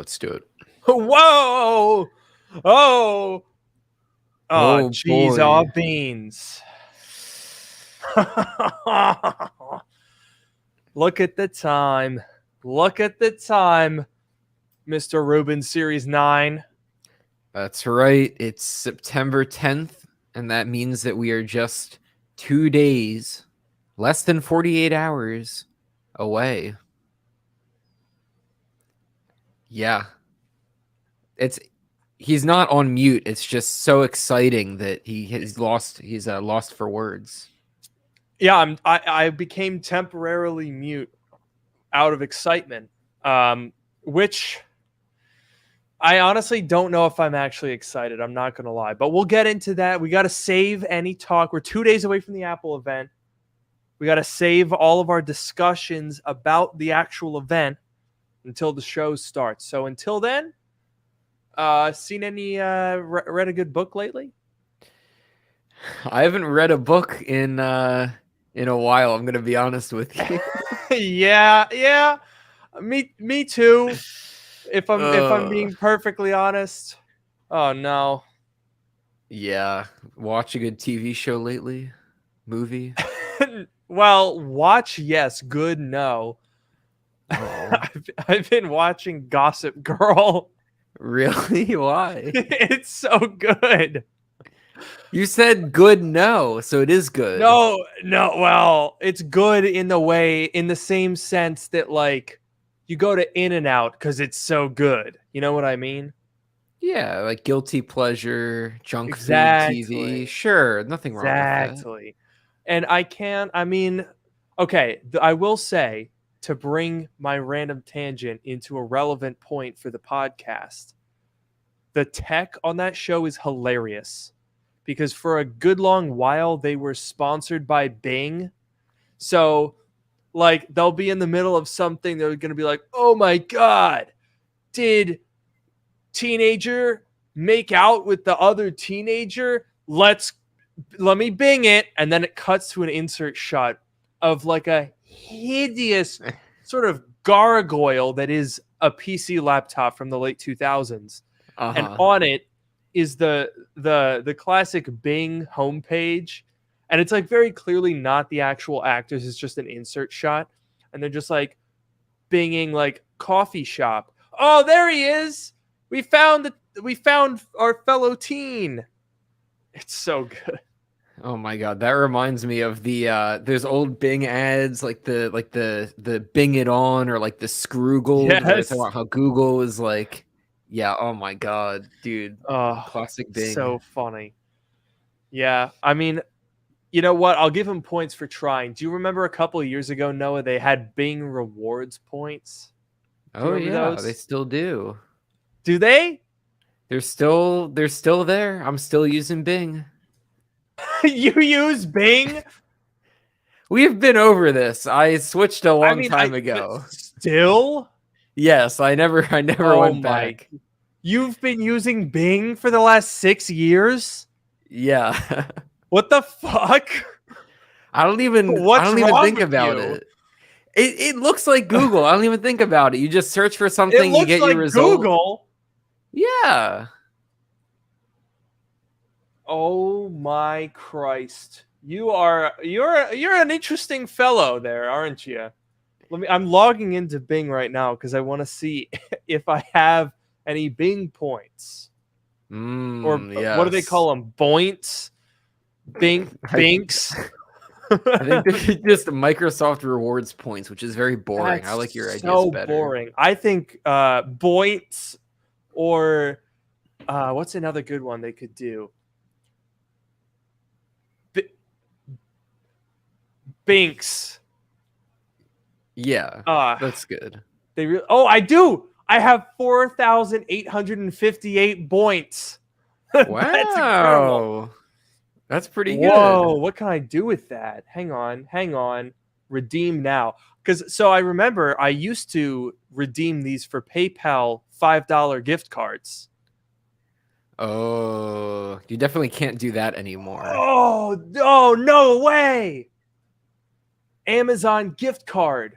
Let's do it. Whoa! Oh! Oh, cheese boy. all beans. Look at the time. Look at the time, Mr. Rubin Series 9. That's right. It's September 10th, and that means that we are just 2 days, less than 48 hours away. Yeah. He's not on mute. It's just so exciting that he's lost for words. Yeah, I became temporarily mute out of excitement, which I honestly don't know if I'm actually excited. I'm not going to lie, but we'll get into that. We got to save any talk. We're 2 days away from the Apple event. We got to save all of our discussions about the actual event until the show starts. So until then, seen any read a good book lately? I haven't read a book in a while. I'm going to be honest with you. yeah. Me too. If I'm being perfectly honest. Oh no. Yeah, watch a good TV show lately? Movie? Well, watch yes, good no. Oh. I've been watching Gossip Girl. Really? Why? It's so good. You said good no, so it is good. No. Well, it's good in the same sense that like you go to In-N-Out because it's so good. You know what I mean? Yeah, like guilty pleasure, junk Exactly. food TV. Sure, nothing wrong with that. Exactly. And I will say, to bring my random tangent into a relevant point for the podcast, the tech on that show is hilarious because for a good long while they were sponsored by Bing. So like they'll be in the middle of something, they're going to be like, "Oh my god, did teenager make out with the other teenager? Let me Bing it." And then it cuts to an insert shot of like a hideous sort of gargoyle that is a PC laptop from the late 2000s. And on it is the classic Bing homepage, and it's like very clearly not the actual actors. It's just an insert shot, and they're just like binging like coffee shop. Oh, there he is. We found our fellow teen. It's so good. Oh my god, that reminds me of the there's old Bing ads like the Bing It On or like the Scroogle where they talk about how Google is like, yeah, oh my god, dude. Classic Bing. So funny. Yeah, I mean, you know what? I'll give him points for trying. Do you remember a couple of years ago, Noah, they had Bing rewards points? Oh yeah, they still do. Do they? They're still there. I'm still using Bing. You use Bing? We've been over this. I switched a long time ago. Still? Yes, I never went back. You've been using Bing for the last 6 years? Yeah. What the fuck? I don't even think about it. It looks like Google. I don't even think about it. You just search for something, you get your result. Google? Yeah. Oh my Christ. You're an interesting fellow there, aren't you? I'm logging into Bing right now because I want to see if I have any Bing points. Or what do they call them? Boints? Binks? I think they're just Microsoft rewards points, which is very boring. I like your ideas better. So boring. I think Boints or what's another good one they could do? Binks. Yeah, that's good. I do. I have 4,858 points. Wow. That's pretty good. Whoa, what can I do with that? Hang on. Redeem now. So I remember I used to redeem these for PayPal $5 gift cards. Oh, you definitely can't do that anymore. Oh, no way. Amazon gift card.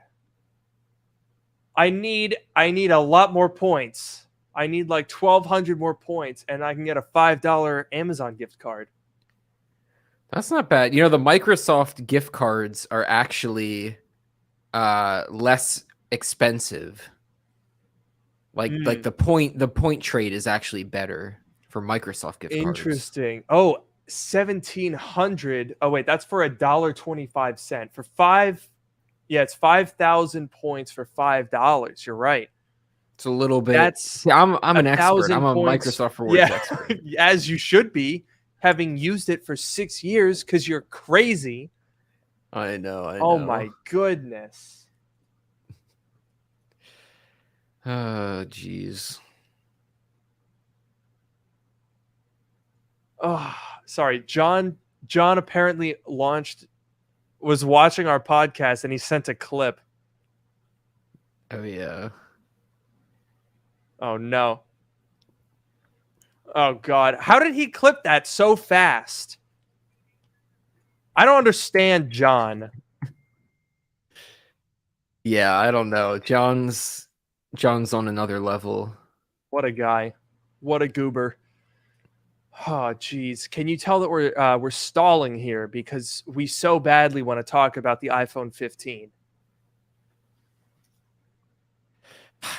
I need a lot more points. I need like 1,200 more points, and I can get a $5 Amazon gift card. That's not bad. You know, the Microsoft gift cards are actually less expensive. Like the point trade is actually better for Microsoft gift cards. Interesting. Oh, 1,700. Oh wait, that's for $1.25 for five. Yeah, it's 5,000 points for $5. You're right. It's a little bit. That's I'm an expert. 1,000 I'm a points. Microsoft Rewards expert. As you should be, having used it for 6 years because you're crazy. I know. Oh my goodness. Oh, jeez. Oh, sorry. John apparently was watching our podcast and he sent a clip. Oh, yeah. Oh, no. Oh, God. How did he clip that so fast? I don't understand, John. Yeah, I don't know. John's on another level. What a guy. What a goober. Oh, geez. Can you tell that we're stalling here because we so badly want to talk about the iPhone 15?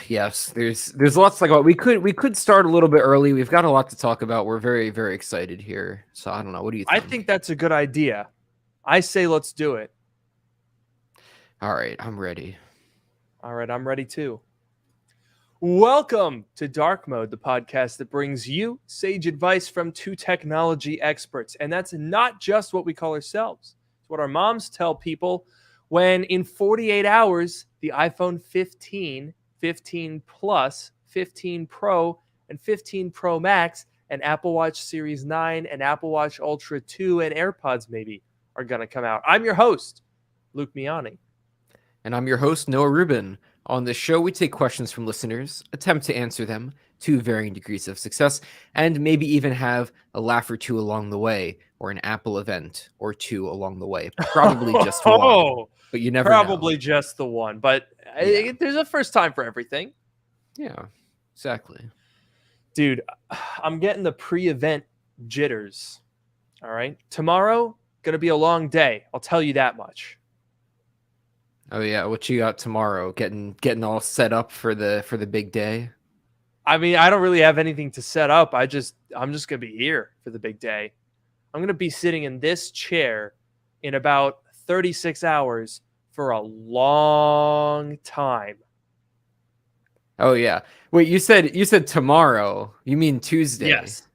Yes, there's lots to talk about. We could start a little bit early. We've got a lot to talk about. We're very, very excited here. So I don't know. What do you think? I think that's a good idea. I say let's do it. All right, I'm ready. All right, I'm ready too. Welcome to Dark Mode, the podcast that brings you sage advice from two technology experts. And that's not just what we call ourselves. It's what our moms tell people when in 48 hours, the iPhone 15, 15 Plus, 15 Pro, and 15 Pro Max, and Apple Watch Series 9, and Apple Watch Ultra 2, and AirPods maybe are going to come out. I'm your host, Luke Miani. And I'm your host, Noah Rubin. On this show, we take questions from listeners, attempt to answer them to varying degrees of success, and maybe even have a laugh or two along the way, or an Apple event or two along the way. Probably just one, but you never Probably know. just the one, but yeah. There's a first time for everything. Yeah, exactly. Dude, I'm getting the pre-event jitters. All right. Tomorrow, going to be a long day. I'll tell you that much. Oh yeah, what you got tomorrow? Getting all set up for the big day. I mean, I don't really have anything to set up. I'm just gonna be here for the big day. I'm gonna be sitting in this chair in about 36 hours for a long time. Oh yeah. Wait, you said tomorrow. You mean Tuesday? Yes.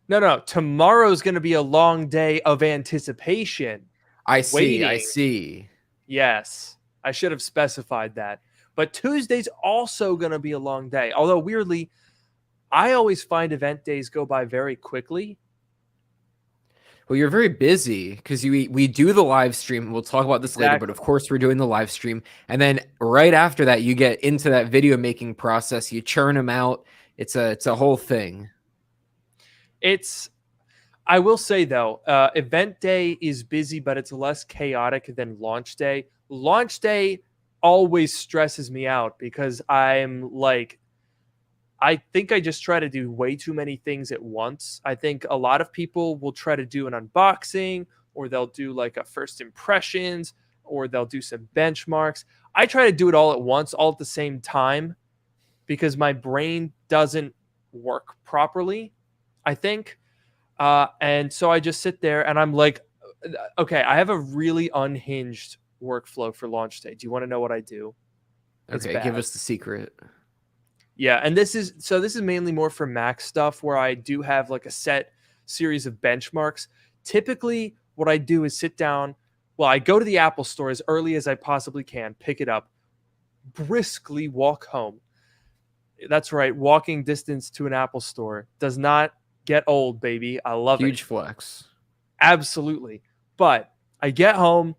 No. Tomorrow's gonna be a long day of anticipation. I see. Waiting. I see. Yes. I should have specified that. But Tuesday's also going to be a long day. Although, weirdly, I always find event days go by very quickly. Well, you're very busy because we do the live stream. We'll talk about this later, but of course, we're doing the live stream. And then right after that, you get into that video making process. You churn them out. It's a whole thing. I will say, though, event day is busy, but it's less chaotic than launch day. Launch day always stresses me out because I'm like, I think I just try to do way too many things at once. I think a lot of people will try to do an unboxing, or they'll do like a first impressions, or they'll do some benchmarks. I try to do it all at once, all at the same time, because my brain doesn't work properly, I think. And so I just sit there and I'm like, okay, I have a really unhinged workflow for launch day. Do you want to know what I do? Okay, give us the secret. Yeah, and this is mainly more for Mac stuff where I do have like a set series of benchmarks. Typically, what I do is sit down. Well, I go to the Apple Store as early as I possibly can, pick it up, briskly walk home. That's right, walking distance to an Apple Store does not get old, baby. I love it. Huge flex. Absolutely. But I get home.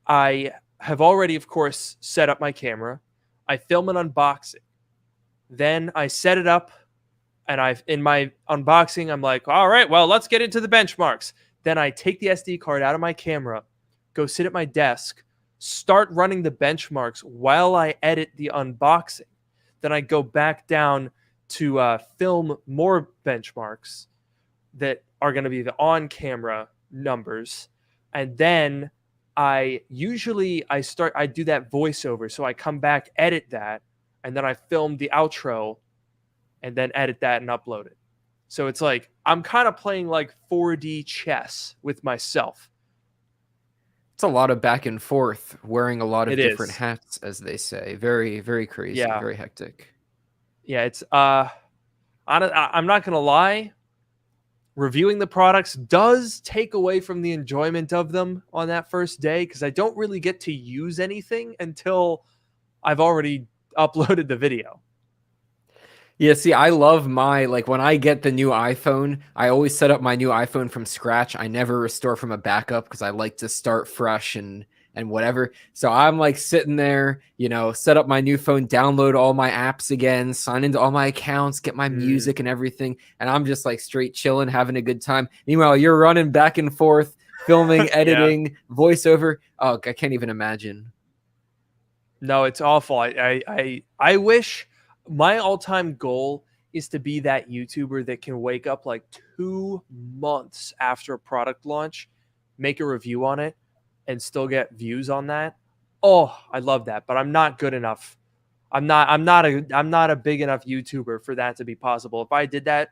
I have already, of course, set up my camera. I film an unboxing. Then I set it up. And in my unboxing, I'm like, all right, well, let's get into the benchmarks. Then I take the SD card out of my camera, go sit at my desk, start running the benchmarks while I edit the unboxing. Then I go back down to film more benchmarks that are going to be the on-camera numbers, and then I do that voiceover. So I come back, edit that, and then I film the outro and then edit that and upload it. So it's like I'm kind of playing like 4D chess with myself. It's a lot of back and forth, wearing a lot of different is. hats, as they say. Very, very crazy, Yeah. very hectic. Yeah, it's I'm not gonna lie. Reviewing the products does take away from the enjoyment of them on that first day, because I don't really get to use anything until I've already uploaded the video. Yeah, see, I love like when I get the new iPhone, I always set up my new iPhone from scratch. I never restore from a backup because I like to start fresh and whatever. So I'm like sitting there, set up my new phone, download all my apps again, sign into all my accounts, get my music and everything. And I'm just like straight chilling, having a good time. Meanwhile, you're running back and forth, filming, editing, voiceover. Oh, I can't even imagine. No, it's awful. I wish my all-time goal is to be that YouTuber that can wake up like 2 months after a product launch, make a review on it, and still get views on that. Oh, I love that, but I'm not good enough. I'm not a big enough YouTuber for that to be possible. If I did that,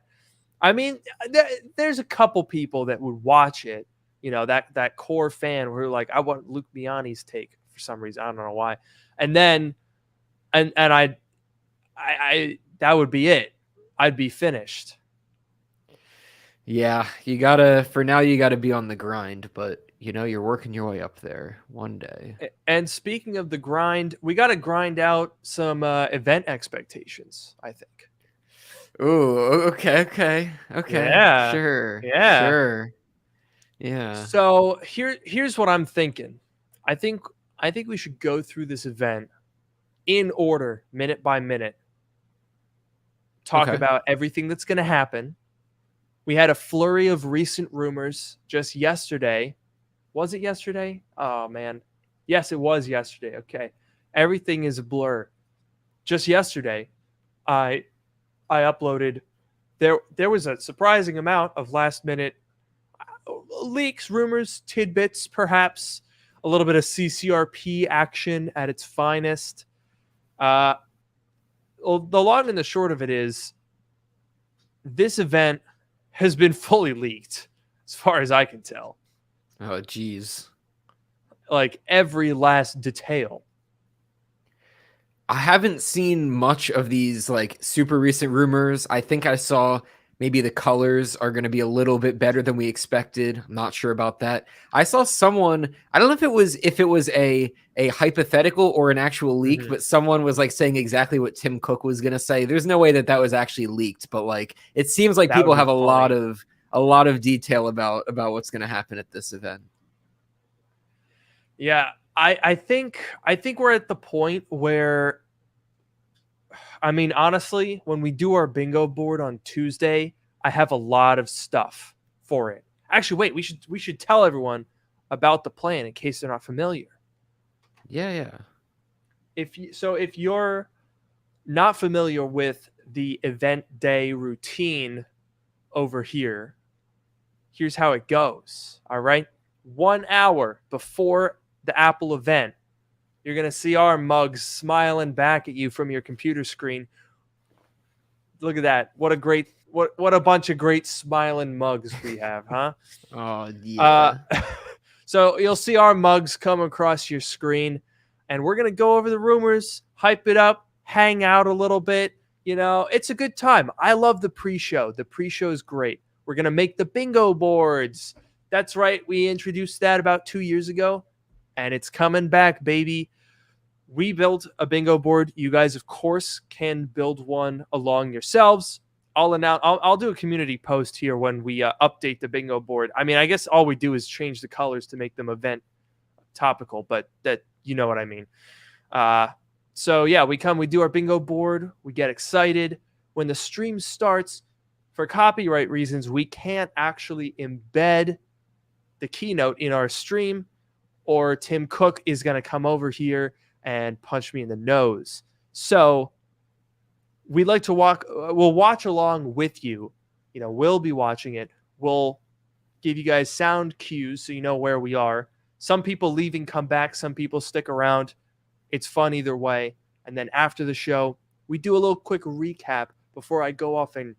I mean, there's a couple people that would watch it, that core fan who are like, I want Luke Miani's take for some reason. I don't know why. And then, and I that would be it. I'd be finished. Yeah, for now you gotta be on the grind, but you're working your way up there one day. And speaking of the grind, we got to grind out some event expectations, I think. Ooh, okay. Yeah. Sure. Yeah. Sure. Yeah. So here's what I'm thinking. I think we should go through this event in order, minute by minute. Talk about everything that's going to happen. We had a flurry of recent rumors just yesterday. Was it yesterday? Oh, man. Yes, it was yesterday. Okay. Everything is a blur. Just yesterday, I uploaded. There was a surprising amount of last-minute leaks, rumors, tidbits, perhaps a little bit of CCRP action at its finest. The long and the short of it is, this event has been fully leaked, as far as I can tell. Oh, geez. Like every last detail. I haven't seen much of these like super recent rumors. I think I saw maybe the colors are going to be a little bit better than we expected. I'm not sure about that. I saw someone, I don't know if it was a hypothetical or an actual leak, but someone was like saying exactly what Tim Cook was going to say. There's no way that was actually leaked, but like it seems like people have a lot of detail about what's going to happen at this event. Yeah, I think we're at the point where, I mean, honestly, when we do our bingo board on Tuesday, I have a lot of stuff for it. Actually, wait, we should tell everyone about the plan in case they're not familiar. Yeah. If you're not familiar with the event day routine over here, here's how it goes. All right. 1 hour before the Apple event, you're going to see our mugs smiling back at you from your computer screen. Look at that. What a bunch of great smiling mugs we have, huh? Oh, yeah. So you'll see our mugs come across your screen, and we're going to go over the rumors, hype it up, hang out a little bit. It's a good time. I love the pre-show. The pre-show is great. We're going to make the bingo boards. That's right. We introduced that about 2 years ago, and it's coming back, baby. We built a bingo board. You guys, of course, can build one along yourselves. I'll do a community post here when we update the bingo board. I mean, I guess all we do is change the colors to make them event topical, but that, you know what I mean. So yeah, we do our bingo board. We get excited when the stream starts. For copyright reasons, we can't actually embed the keynote in our stream, or Tim Cook is going to come over here and punch me in the nose. So we'd like to we'll watch along with you. We'll be watching it. We'll give you guys sound cues so you know where we are. Some people leave and come back. Some people stick around. It's fun either way. And then after the show, we do a little quick recap before I go off and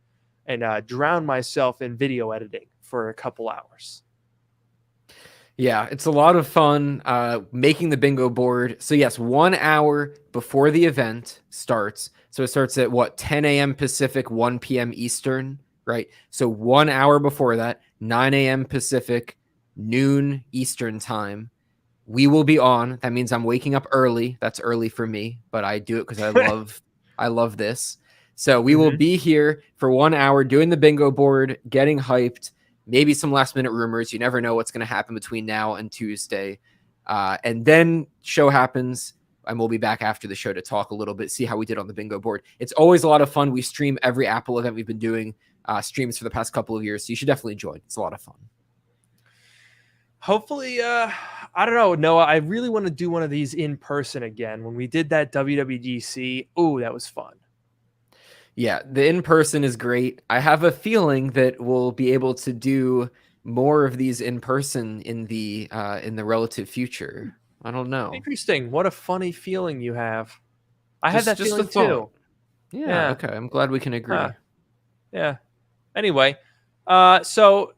drown myself in video editing for a couple hours. Yeah, it's a lot of fun making the bingo board. So yes, 1 hour before the event starts. So it starts at 10 a.m. Pacific, 1 p.m. Eastern, right? So 1 hour before that, 9 a.m. Pacific, noon Eastern time. We will be on. That means I'm waking up early. That's early for me, but I do it because I love this. So we will be here for 1 hour doing the bingo board, getting hyped. Maybe some last minute rumors. You never know what's going to happen between now and Tuesday. And then show happens, and we'll be back after the show to talk a little bit, see how we did on the bingo board. It's always a lot of fun. We stream every Apple event we've been doing streams for the past couple of years. So you should definitely join. It's a lot of fun. Hopefully, I don't know, Noah, I really want to do one of these in person again. When we did that WWDC, that was fun. Yeah, the in-person is great. I have a feeling that we'll be able to do more of these in person in the relative future. I don't know. Interesting. What a funny feeling you have. I had that feeling too. Yeah. Okay. I'm glad we can agree. Yeah. Anyway, so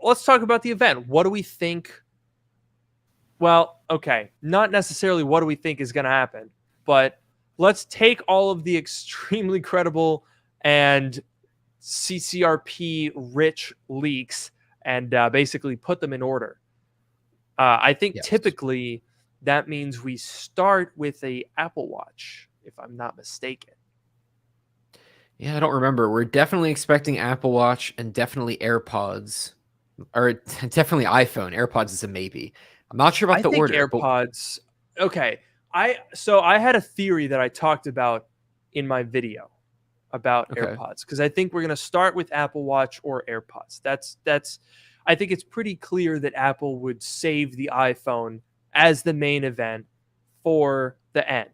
let's talk about the event. What do we think? Well, okay, not necessarily what do we think is going to happen, but let's take all of the extremely credible and CCRP rich leaks and basically put them in order. I think typically that means we start with a Apple Watch, if I'm not mistaken. Yeah, I don't remember. We're definitely expecting Apple Watch and definitely AirPods, or definitely iPhone. AirPods is a maybe. I'm not sure about the order. AirPods. Okay. I had a theory that I talked about in my video about AirPods, because I think we're going to start with Apple Watch or AirPods. I think it's pretty clear that Apple would save the iPhone as the main event for the end.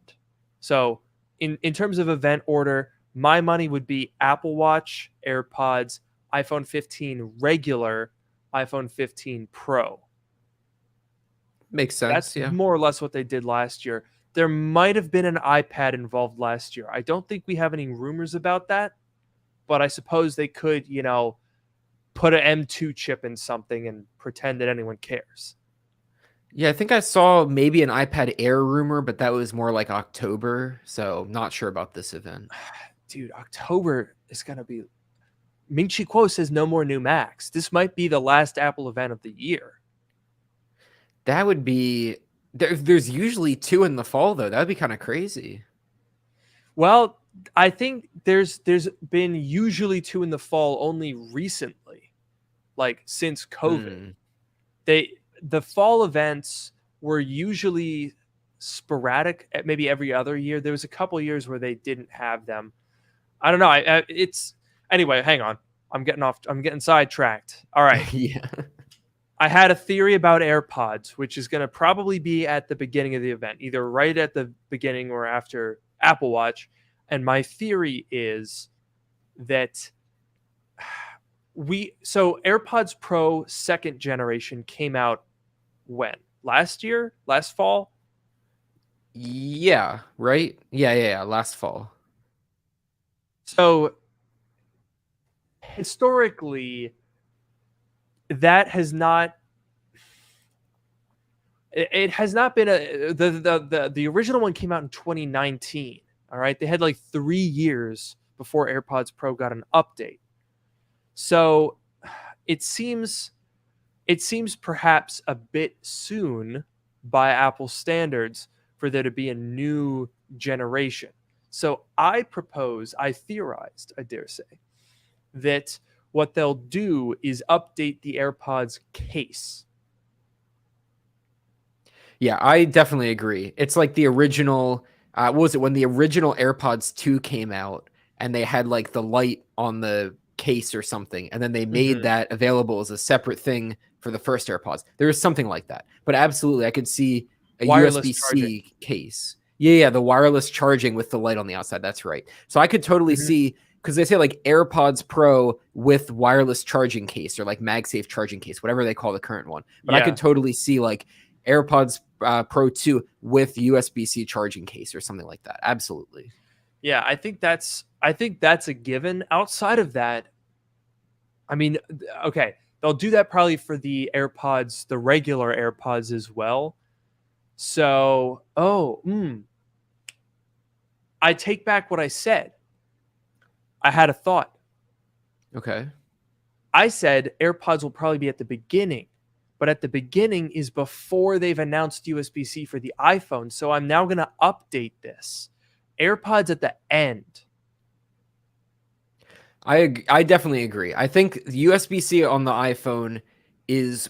So in terms of event order, my money would be Apple Watch, AirPods, iPhone 15 regular, iPhone 15 Pro. Makes sense. That's more or less what they did last year. There might have been an iPad involved last year. I don't think we have any rumors about that, but I suppose they could, put an M2 chip in something and pretend that anyone cares. Yeah, I think I saw maybe an iPad Air rumor, but that was more like October, so not sure about this event. Dude, October is going to be... Ming-Chi Kuo says no more new Macs. This might be the last Apple event of the year. That would be... There's usually 2 in the fall, though. That would be kind of crazy. Well, I think there's been usually 2 in the fall only recently, like since COVID. The fall events were usually sporadic, maybe every other year. There was a couple years where they didn't have them. I don't know. Anyway, hang on. I'm getting sidetracked. All right. Yeah. I had a theory about AirPods, which is going to probably be at the beginning of the event, either right at the beginning or after Apple Watch. And my theory is that AirPods Pro 2nd generation came out when? Last year? Last fall? Yeah, right? Yeah, last fall. So historically, that has not... It has not been the original one came out in 2019. All right. They had like 3 years before AirPods Pro got an update. So it seems perhaps a bit soon by Apple standards for there to be a new generation. So I theorized, I dare say, that what they'll do is update the AirPods case. Yeah, I definitely agree. It's like the original, what was it, when the original AirPods 2 came out and they had like the light on the case or something, and then they made that available as a separate thing for the first AirPods. There is something like that. But absolutely, I could see a Wireless USB-C case. Yeah, the wireless charging with the light on the outside. That's right. So I could totally see, because they say like AirPods Pro with wireless charging case, or like MagSafe charging case, whatever they call the current one. But I could totally see like AirPods Pro 2 with USB-C charging case or something like that. Absolutely. Yeah, I think that's a given. Outside of that, I mean, okay, they'll do that probably for the AirPods, the regular AirPods as well. So, I take back what I said. I had a thought. Okay. I said AirPods will probably be at the beginning, but at the beginning is before they've announced USB-C for the iPhone. So I'm now going to update this. AirPods at the end. I definitely agree. I think USB-C on the iPhone is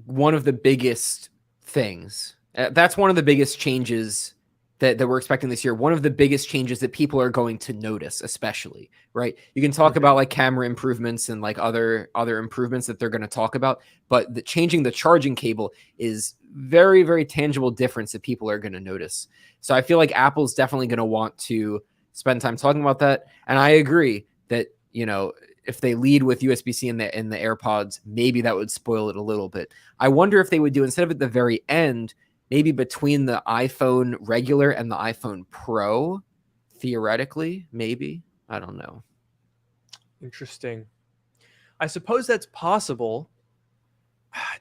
one of the biggest things. That's one of the biggest changes that we're expecting this year. One of the biggest changes that people are going to notice, especially, right? You can talk about like camera improvements and like other improvements that they're going to talk about, but changing the charging cable is very, very tangible difference that people are going to notice. So I feel like Apple's definitely going to want to spend time talking about that. And I agree that, you know, if they lead with USB-C in the AirPods, maybe that would spoil it a little bit. I wonder if they would do, instead of at the very end, maybe between the iPhone regular and the iPhone Pro, theoretically, maybe. I don't know. Interesting. I suppose that's possible.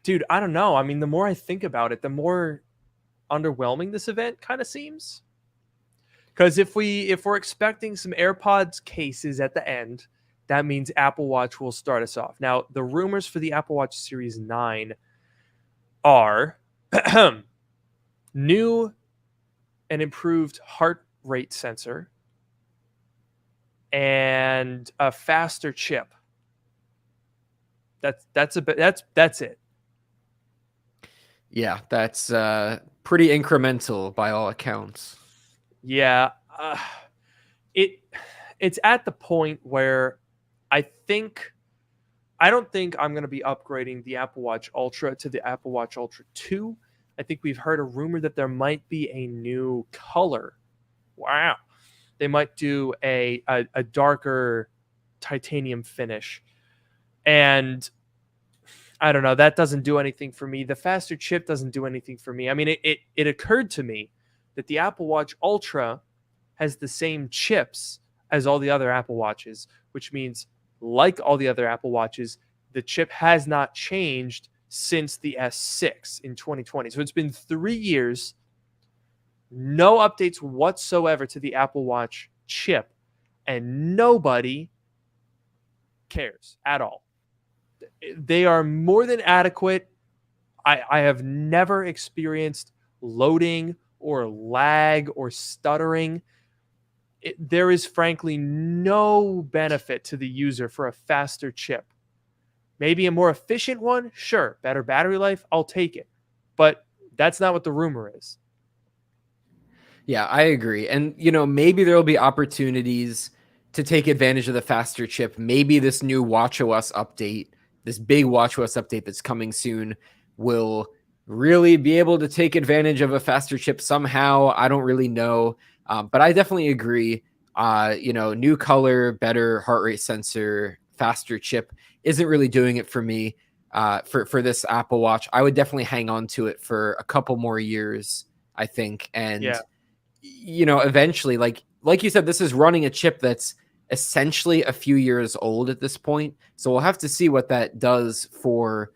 Dude, I don't know. I mean, the more I think about it, the more underwhelming this event kind of seems. Because if we're expecting some AirPods cases at the end, that means Apple Watch will start us off. Now, the rumors for the Apple Watch Series 9 are new and improved heart rate sensor and a faster chip. That's it. Yeah, that's pretty incremental by all accounts. Yeah, it's at the point where I don't think I'm going to be upgrading the Apple Watch Ultra to the Apple Watch Ultra 2. I think we've heard a rumor that there might be a new color. Wow. They might do a darker titanium finish. And I don't know, that doesn't do anything for me. The faster chip doesn't do anything for me. I mean, it occurred to me that the Apple Watch Ultra has the same chips as all the other Apple Watches, which means, like all the other Apple Watches, the chip has not changed since the S6 in 2020. So it's been 3 years, no updates whatsoever to the Apple Watch chip, and nobody cares at all. They are more than adequate. I have never experienced loading or lag or stuttering. There is frankly no benefit to the user for a faster chip. Maybe a more efficient one, sure. Better battery life, I'll take it. But that's not what the rumor is. Yeah, I agree. And, you know, maybe there will be opportunities to take advantage of the faster chip. Maybe this new WatchOS update, this big WatchOS update that's coming soon, will really be able to take advantage of a faster chip somehow. I don't really know. But I definitely agree. You know, new color, better heart rate sensor, faster chip isn't really doing it for me. For this Apple Watch, I would definitely hang on to it for a couple more years, I think. And you know, eventually, like you said, this is running a chip that's essentially a few years old at this point. So we'll have to see what that does for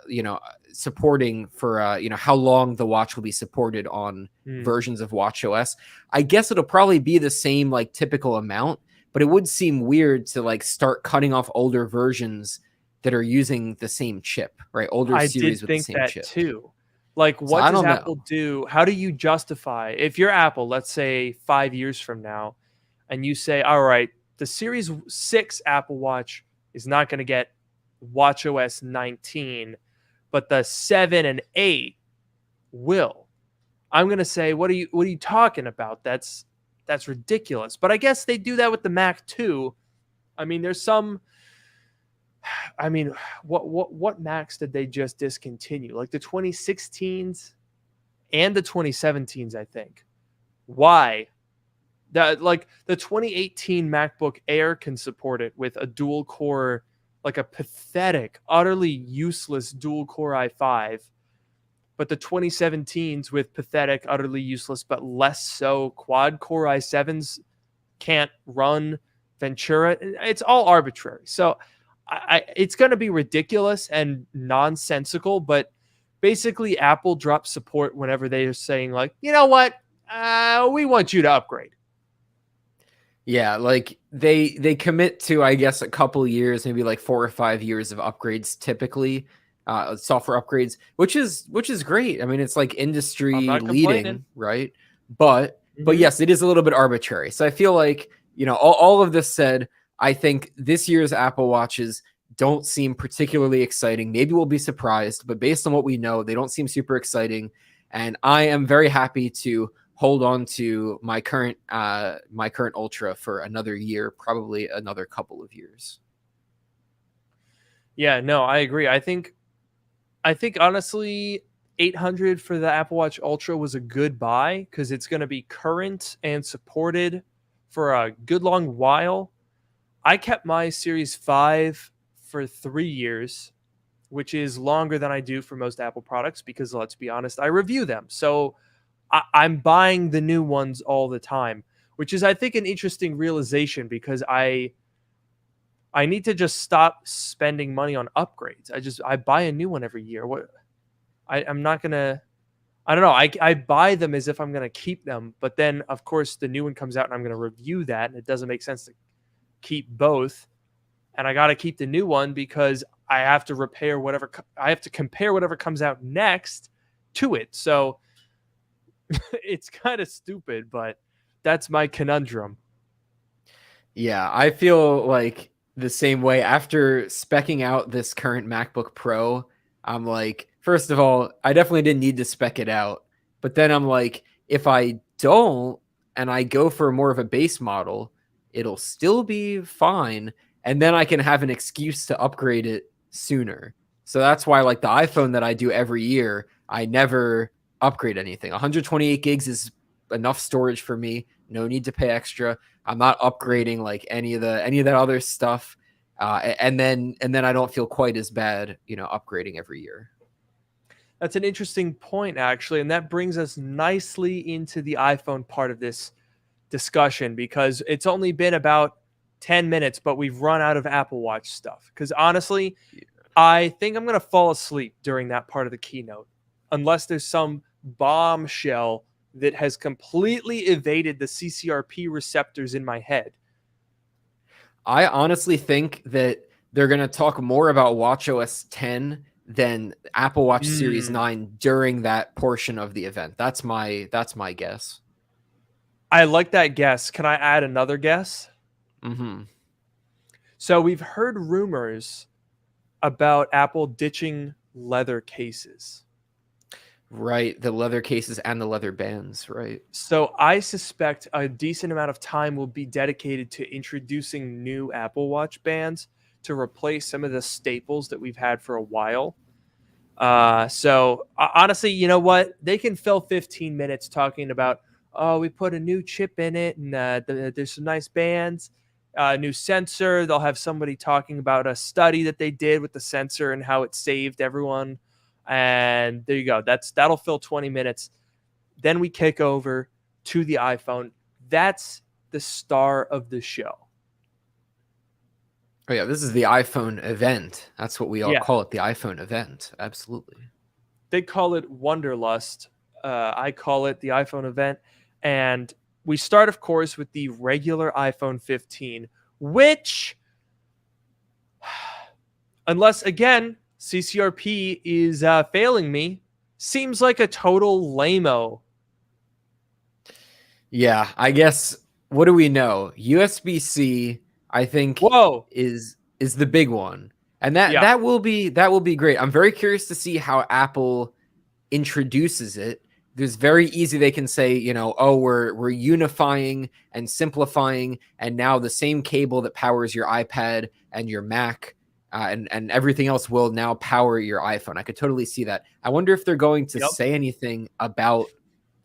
you know, supporting for you know, how long the watch will be supported on versions of WatchOS. I guess it'll probably be the same like typical amount, but it would seem weird to like start cutting off older versions that are using the same chip, right? Older series with the same chip too. Like, what does Apple do? How do you justify, if you're Apple, let's say 5 years from now, and you say, all right, the Series 6 Apple Watch is not going to get WatchOS 19, but the 7 and 8 will. I'm going to say, what are you talking about? That's ridiculous. But I guess they do that with the Mac too. I mean, there's some I mean, what Macs did they just discontinue? Like the 2016s and the 2017s, I think. Why? That like the 2018 MacBook Air can support it with a dual core, like a pathetic, utterly useless dual core i5. But the 2017s with pathetic, utterly useless, but less so quad core i7s can't run Ventura. It's all arbitrary. So it's going to be ridiculous and nonsensical, but basically Apple drops support whenever they are saying like, you know what, we want you to upgrade. Yeah, like they commit to, I guess, a couple years, maybe like 4 or 5 years of upgrades typically, software upgrades, which is great. I mean, it's like industry leading, right? But yes, it is a little bit arbitrary. So I feel like, all of this said, I think this year's Apple Watches don't seem particularly exciting. Maybe we'll be surprised, but based on what we know, they don't seem super exciting. And I am very happy to hold on to my current Ultra for another year, probably another couple of years. Yeah, no, I agree. I think honestly, 800 for the Apple Watch Ultra was a good buy because it's going to be current and supported for a good long while. I kept my Series 5 for 3 years, which is longer than I do for most Apple products because, let's be honest, I review them. So I'm buying the new ones all the time, which is, I think, an interesting realization because I need to just stop spending money on upgrades. I buy a new one every year. I'm not gonna. I don't know. I buy them as if I'm gonna keep them, but then of course the new one comes out and I'm gonna review that, and it doesn't make sense to keep both. And I got to keep the new one because I have to compare whatever comes out next to it. So it's kind of stupid, but that's my conundrum. Yeah, I feel like the same way. After speccing out this current MacBook Pro, I'm like, first of all, I definitely didn't need to spec it out. But then I'm like, if I don't and I go for more of a base model, it'll still be fine. And then I can have an excuse to upgrade it sooner. So that's why, like, the iPhone that I do every year, I never upgrade anything. 128 gigs is enough storage for me. No need to pay extra. I'm not upgrading like any of that other stuff. And then I don't feel quite as bad, upgrading every year. That's an interesting point, actually. And that brings us nicely into the iPhone part of this discussion because it's only been about 10 minutes, but we've run out of Apple Watch stuff. Because honestly, I think I'm going to fall asleep during that part of the keynote unless there's some bombshell that has completely evaded the CCRP receptors in my head. I honestly think that they're going to talk more about watchOS 10 than Apple Watch Series 9 during that portion of the event. That's my guess. I like that guess. Can I add another guess? Mm-hmm. So we've heard rumors about Apple ditching leather cases. Right, the leather cases and the leather bands, right? So I suspect a decent amount of time will be dedicated to introducing new Apple Watch bands to replace some of the staples that we've had for a while. So honestly, you know what? They can fill 15 minutes talking about, oh, we put a new chip in it and there's some nice bands, new sensor. They'll have somebody talking about a study that they did with the sensor and how it saved everyone. And there you go. That'll fill 20 minutes. Then we kick over to the iPhone. That's the star of the show. Oh yeah, this is the iPhone event. That's what we all call it, the iPhone event. Absolutely. They call it Wonderlust. I call it the iPhone event. And we start, of course, with the regular iPhone 15, which, unless, again, CCRP is failing me, seems like a total lame-o. Yeah, I guess, what do we know? USB-C, I think, is the big one. And that will be great. I'm very curious to see how Apple introduces it. There's very easy, they can say, oh, we're unifying and simplifying, and now the same cable that powers your iPad and your Mac and everything else will now power your iPhone. I could totally see that. I wonder if they're going to say anything about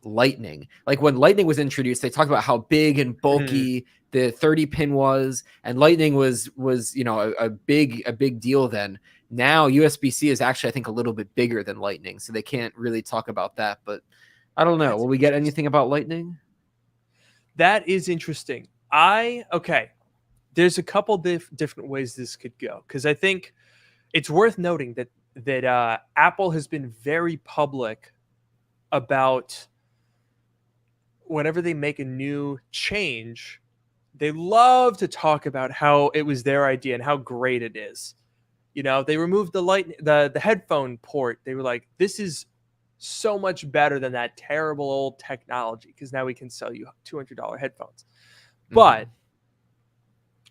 Lightning. Like when Lightning was introduced, they talked about how big and bulky the 30 pin was, and Lightning was a big deal then. Now USB-C is actually, I think, a little bit bigger than Lightning, so they can't really talk about that. But I don't know. Will we get anything about Lightning? That is interesting. There's a couple different ways this could go, because I think it's worth noting that Apple has been very public about whenever they make a new change, they love to talk about how it was their idea and how great it is. They removed the headphone port. They were like, this is so much better than that terrible old technology, because now we can sell you $200 headphones. But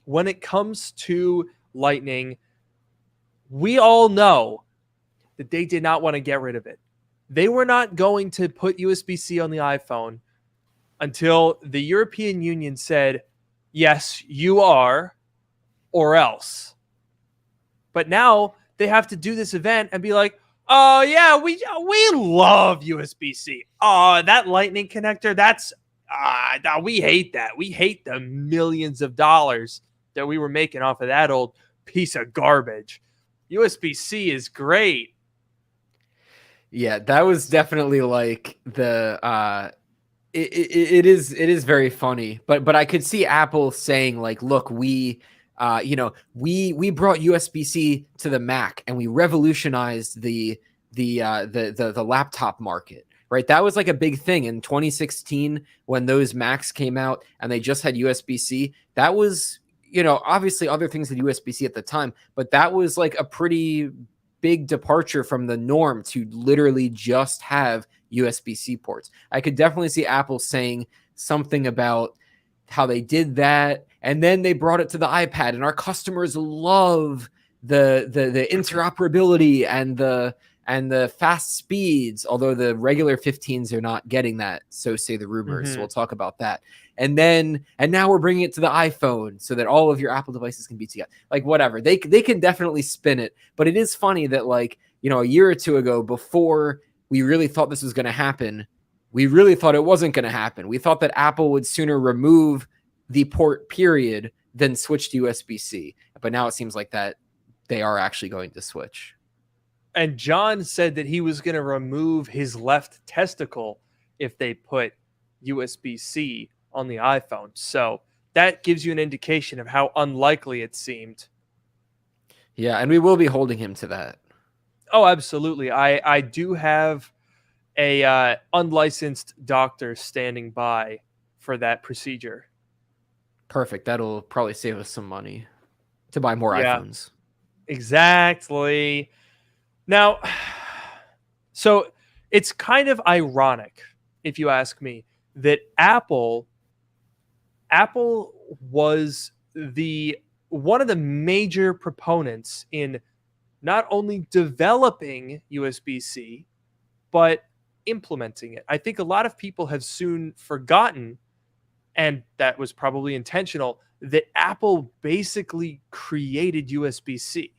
when it comes to Lightning, we all know that they did not want to get rid of it. They were not going to put USB-C on the iPhone until the European Union said, yes, you are, or else. But now they have to do this event and be like, oh, yeah, we love USB-C. Oh, that Lightning connector, we hate that. We hate the millions of dollars that we were making off of that old piece of garbage. USB-C is great. Yeah, that was definitely like the it is very funny, but I could see Apple saying like, look, we brought USB-C to the Mac and we revolutionized the laptop market. Right, that was like a big thing in 2016 when those Macs came out and they just had USB-C. That was, obviously other things had USB-C at the time, but that was like a pretty big departure from the norm to literally just have USB-C ports. I could definitely see Apple saying something about how they did that, and then they brought it to the iPad, and our customers love the interoperability and the fast speeds, although the regular 15s are not getting that, so say the rumors. So we'll talk about that. And now we're bringing it to the iPhone so that all of your Apple devices can be together. Like whatever. They can definitely spin it, but it is funny that like, a year or two ago, before we really thought this was going to happen, we really thought it wasn't going to happen. We thought that Apple would sooner remove the port period than switch to USB-C. But now it seems like that they are actually going to switch. And John said that he was going to remove his left testicle if they put USB-C on the iPhone. So that gives you an indication of how unlikely it seemed. Yeah, and we will be holding him to that. Oh, absolutely. I do have a unlicensed doctor standing by for that procedure. Perfect. That'll probably save us some money to buy more iPhones. Exactly. Now, so it's kind of ironic, if you ask me, that Apple was one of the major proponents in not only developing USB-C, but implementing it. I think a lot of people have soon forgotten, and that was probably intentional, that Apple basically created USB-C.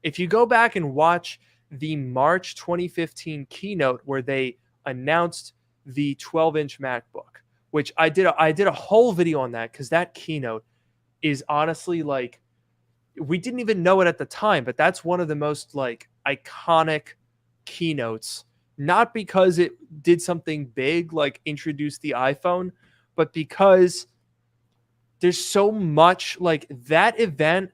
If you go back and watch the March 2015 keynote where they announced the 12-inch MacBook, which I did a whole video on that, because that keynote is honestly like, we didn't even know it at the time, but that's one of the most like iconic keynotes, not because it did something big like introduce the iPhone, but because there's so much, like, that event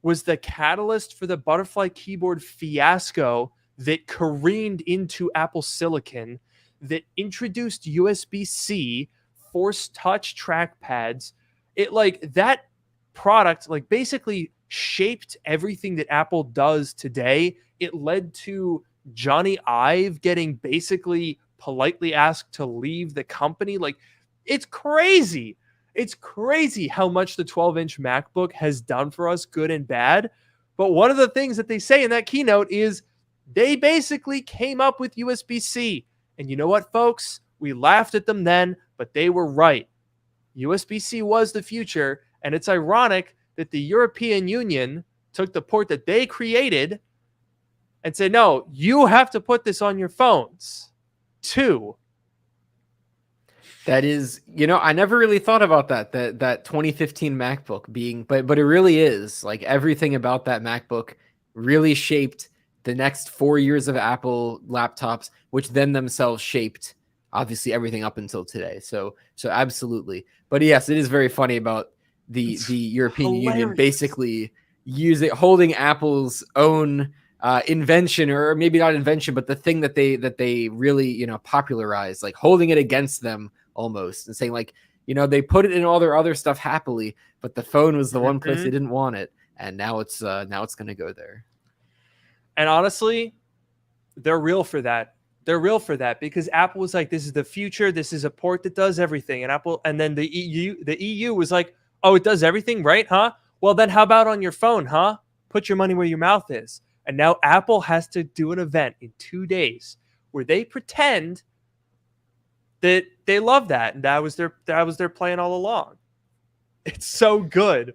was the catalyst for the butterfly keyboard fiasco that careened into Apple Silicon, that introduced USB-C, force touch trackpads. It like that product like basically shaped everything that Apple does today. It led to Johnny Ive getting basically politely asked to leave the company. Like, it's crazy. It's crazy how much the 12-inch MacBook has done for us, good and bad. But one of the things that they say in that keynote is they basically came up with USB-C. And you know what, folks? We laughed at them then, but they were right. USB-C was the future, and it's ironic that the European Union took the port that they created and said, no, you have to put this on your phones too. That is, I never really thought about that 2015 MacBook being, but it really is like everything about that MacBook really shaped the next 4 years of Apple laptops, which then themselves shaped obviously everything up until today. So absolutely. But yes, it is very funny about the European Union basically holding Apple's own invention, or maybe not invention, but the thing that they really popularized, like holding it against them almost, and saying like, they put it in all their other stuff happily, but the phone was the one place they didn't want it, and now it's going to go there. And honestly, they're real for that. They're real for that because Apple was like, this is the future. This is a port that does everything. And then the EU was like, oh, it does everything, right? Huh? Well, then how about on your phone, huh? Put your money where your mouth is. And now Apple has to do an event in 2 days where they pretend that they love that, and that was their plan all along. It's so good.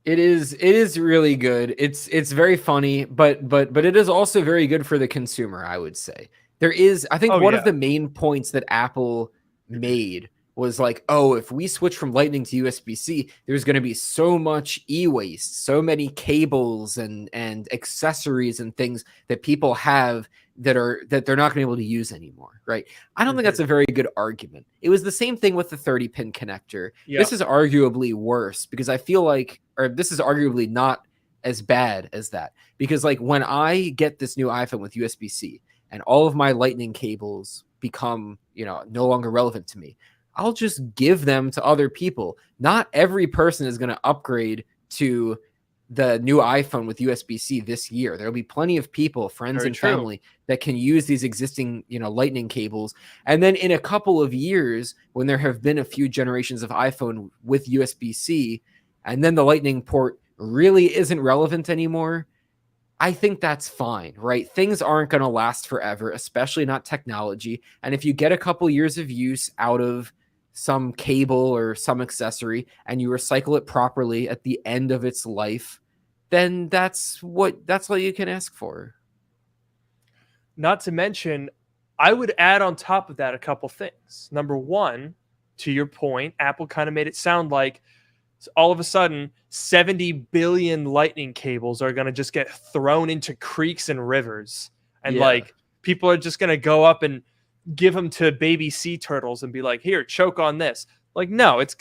It is really good. It's very funny, but it is also very good for the consumer, I would say. I think one of the main points that Apple made was like, oh, if we switch from Lightning to USB-C, there's going to be so much e-waste, so many cables and accessories and things that people have that they're not going to be able to use anymore, right? I don't think that's a very good argument. It was the same thing with the 30-pin connector. Yep. This is arguably worse because I feel like, or this is arguably not as bad as that, because like when I get this new iPhone with USB-C and all of my Lightning cables become, no longer relevant to me, I'll just give them to other people. Not every person is going to upgrade to the new iPhone with USB-C this year. There'll be plenty of people, friends and family, that can use these existing, Lightning cables. And then in a couple of years, when there have been a few generations of iPhone with USB-C, and then the Lightning port really isn't relevant anymore, I think that's fine, right? Things aren't going to last forever, especially not technology. And if you get a couple years of use out of some cable or some accessory and you recycle it properly at the end of its life, then that's what you can ask for. Not to mention, I would add on top of that a couple things. Number one, to your point, Apple kind of made it sound like all of a sudden 70 billion Lightning cables are going to just get thrown into creeks and rivers. And like people are just going to go up and give them to baby sea turtles and be like, here, choke on this. Like, no, it's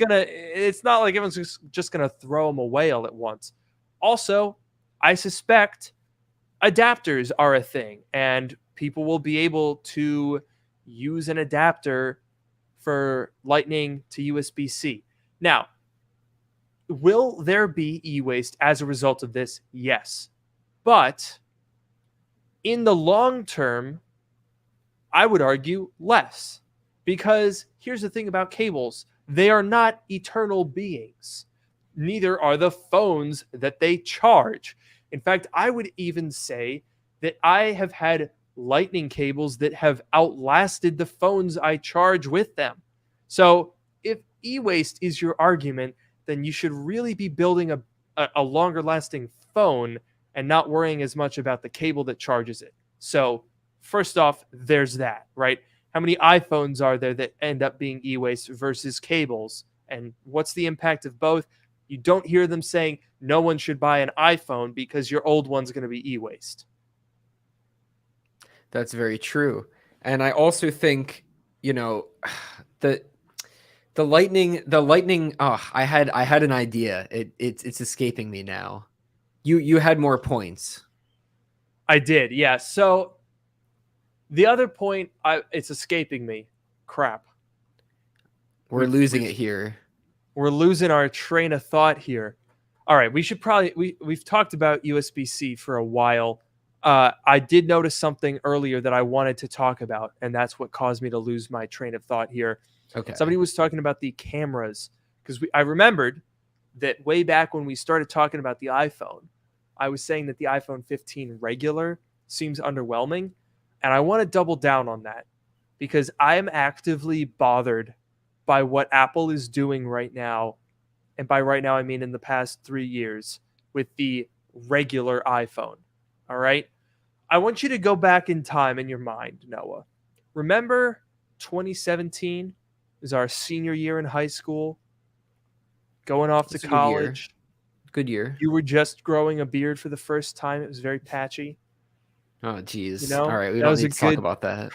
not like everyone's just going to throw them away all at once. Also, I suspect adapters are a thing, and people will be able to use an adapter for Lightning to USB-C. Now, will there be e-waste as a result of this? Yes. But in the long term, I would argue less. Because here's the thing about cables. They are not eternal beings. Neither are the phones that they charge. In fact, I would even say that I have had Lightning cables that have outlasted the phones I charge with them. So if e-waste is your argument, then you should really be building a longer lasting phone and not worrying as much about the cable that charges it. So first off, there's that, right? How many iPhones are there that end up being e-waste versus cables? And what's the impact of both? You don't hear them saying no one should buy an iPhone because your old one's going to be e-waste. That's very true. And I also think, the Lightning, I had an idea. It's escaping me now. You had more points. I did. Yeah. So the other point, it's escaping me. Crap. We're losing it here. We're losing our train of thought here. All right, we should probably we've talked about USB-C for a while. I did notice something earlier that I wanted to talk about, and that's what caused me to lose my train of thought here. Okay. Somebody was talking about the cameras because I remembered that way back when we started talking about the iPhone, I was saying that the iPhone 15 regular seems underwhelming, and I want to double down on that because I am actively bothered by what Apple is doing right now. And by right now, I mean in the past 3 years, with the regular iPhone. All right. I want you to go back in time in your mind, Noah. Remember 2017 is our senior year in high school, going off to It's a good year. college. Good year. You were just growing a beard for the first time. It was very patchy. Oh, geez. You know, all right, we that don't was need to talk about that.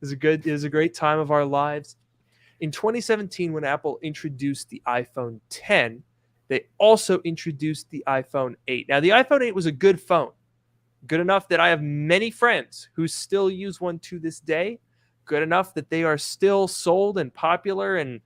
It was a great time of our lives. In 2017, when Apple introduced the iPhone 10, they also introduced the iPhone 8. Now, the iPhone 8 was a good phone, good enough that I have many friends who still use one to this day, good enough that they are still sold and popular. And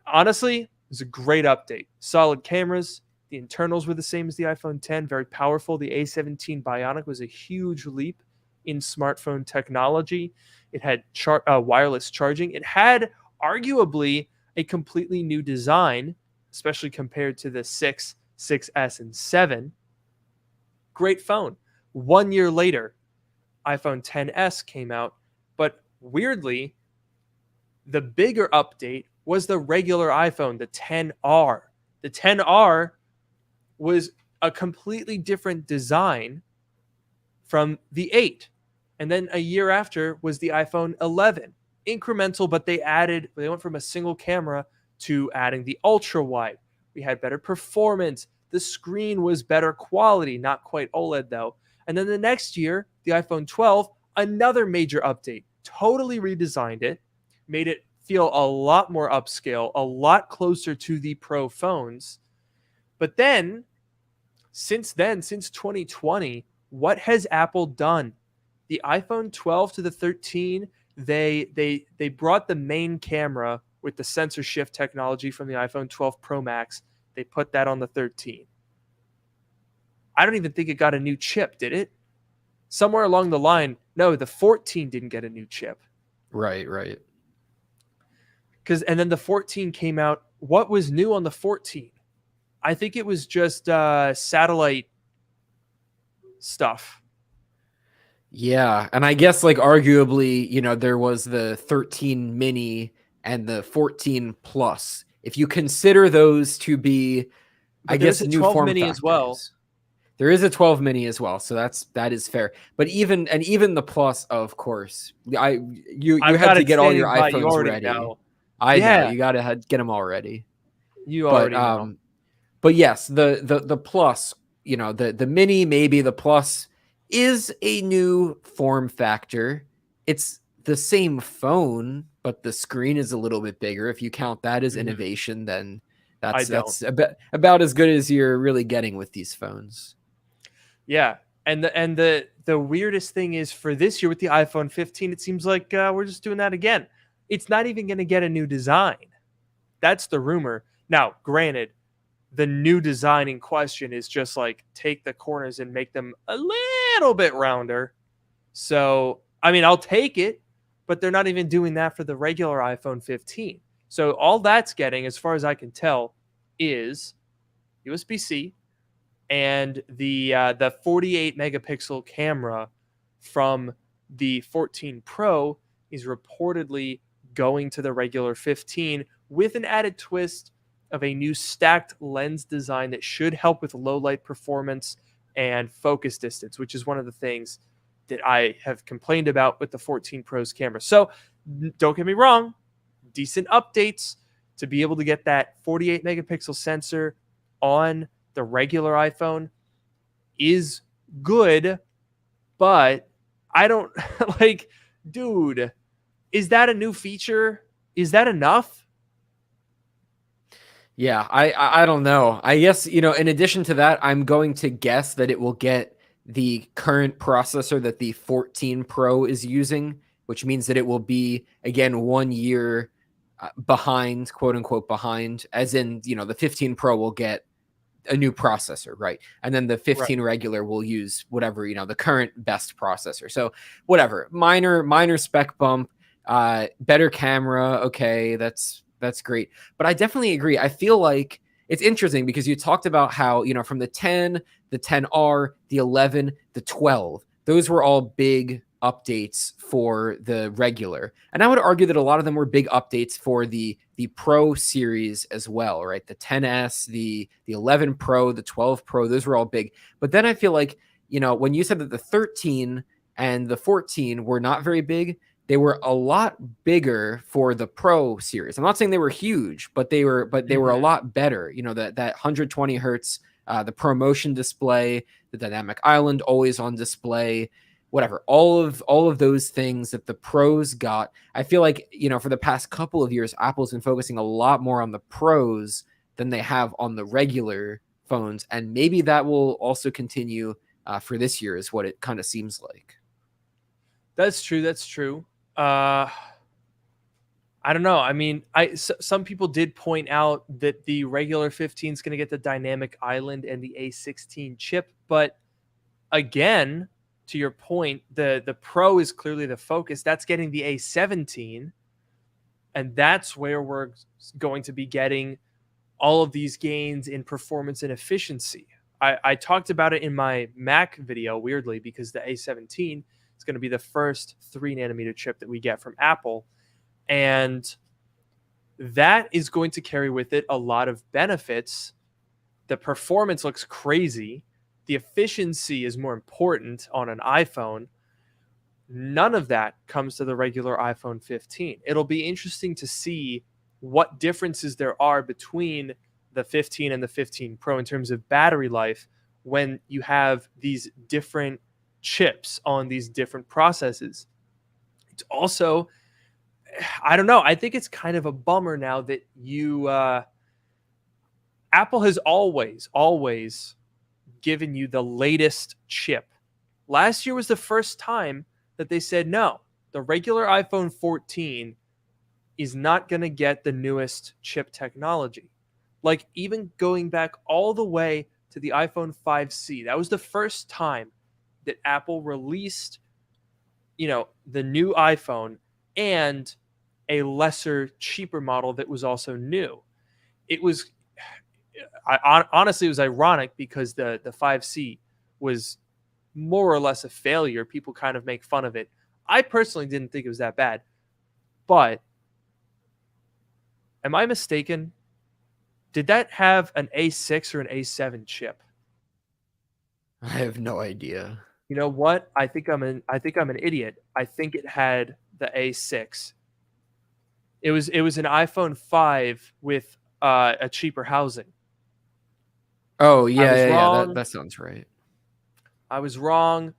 honestly, it was a great update. Solid cameras. The internals were the same as the iPhone 10, very powerful. The A17 Bionic was a huge leap in smartphone technology. It had wireless charging. It had arguably a completely new design, especially compared to the 6, 6S, and 7. Great phone. 1 year later, iPhone XS came out, but weirdly, the bigger update was the regular iPhone, the XR. The XR was a completely different design from the 8. And then a year after was the iPhone 11. Incremental, but they went from a single camera to adding the ultra wide. We had better performance. The screen was better quality, not quite OLED though. And then the next year, the iPhone 12, another major update, totally redesigned it, made it feel a lot more upscale, a lot closer to the Pro phones. But then, since 2020, what has Apple done? The iPhone 12 to the 13, they brought the main camera with the sensor shift technology from the iPhone 12 Pro Max. They put that on the 13. I don't even think it got a new chip, did it? Somewhere along the line, no, the 14 didn't get a new chip. Right. And then the 14 came out. What was new on the 14? I think it was just satellite stuff. Yeah, and I guess like arguably, there was the 13 mini and the 14 plus. If you consider those to be, But I guess, new 12 form mini factors. as well. There is a 12 mini as well, so that is fair. But even the plus, of course, you had to get all your iPhones ready. I know you got to get them all ready. You already know. But yes, the plus, the mini, maybe the plus is a new form factor. It's the same phone, but the screen is a little bit bigger. If you count that as innovation, then that's about as good as you're really getting with these phones. Yeah, and the weirdest thing is for this year with the iPhone 15, it seems like we're just doing that again. It's not even going to get a new design. That's the rumor. Now, granted, the new design in question is just like take the corners and make them a little bit rounder. So, I mean, I'll take it, but they're not even doing that for the regular iPhone 15. So all that's getting, as far as I can tell, is USB-C and the 48 megapixel camera from the 14 Pro is reportedly going to the regular 15 with an added twist of a new stacked lens design that should help with low light performance and focus distance, which is one of the things that I have complained about with the 14 Pro's camera. So don't get me wrong, decent updates to be able to get that 48 megapixel sensor on the regular iPhone is good, but I don't dude, is that a new feature? Is that enough? Yeah, I don't know. I guess, in addition to that, I'm going to guess that it will get the current processor that the 14 Pro is using, which means that it will be, again, 1 year behind, quote unquote, behind, as in, the 15 Pro will get a new processor, right? And then the 15 regular will use whatever, the current best processor. So whatever, minor spec bump, better camera. Okay, that's great. But I definitely agree. I feel like it's interesting because you talked about how, from the 10, the XR, the 11, the 12, those were all big updates for the regular. And I would argue that a lot of them were big updates for the Pro series as well, right? The 10S, the 11 Pro, the 12 Pro, those were all big. But then I feel like, when you said that the 13 and the 14 were not very big, they were a lot bigger for the Pro series. I'm not saying they were huge, but they were a lot better. That 120 hertz, the ProMotion display, the dynamic island always on display, whatever, all of those things that the Pros got. I feel like, for the past couple of years, Apple's been focusing a lot more on the Pros than they have on the regular phones. And maybe that will also continue for this year, is what it kind of seems like. That's true. I don't know. I mean, some people did point out that the regular 15 is going to get the dynamic island and the A16 chip, but again, to your point, the Pro is clearly the focus. That's getting the A17, and that's where we're going to be getting all of these gains in performance and efficiency. I talked about it in my Mac video, weirdly, because the A17 is going to be the first 3nm chip that we get from Apple, and that is going to carry with it a lot of benefits. The performance looks crazy. The efficiency is more important on an iPhone. None of that comes to the regular iPhone 15. It'll be interesting to see what differences there are between the 15 and the 15 Pro in terms of battery life when you have these different chips on these different processes. It's also, I don't know, I think it's kind of a bummer now that Apple has always given you the latest chip. Last year was the first time that they said, no, the regular iPhone 14 is not going to get the newest chip technology. Like, even going back all the way to the iPhone 5C, that was the first time that Apple released, the new iPhone and a lesser, cheaper model that was also new. It was, honestly, it was ironic because the 5C was more or less a failure. People kind of make fun of it. I personally didn't think it was that bad. But am I mistaken? Did that have an A6 or an A7 chip? I have no idea. You know what? I think I'm an idiot. I think it had the A6. It was an iPhone 5 with a cheaper housing. Oh yeah, that sounds right. I was wrong,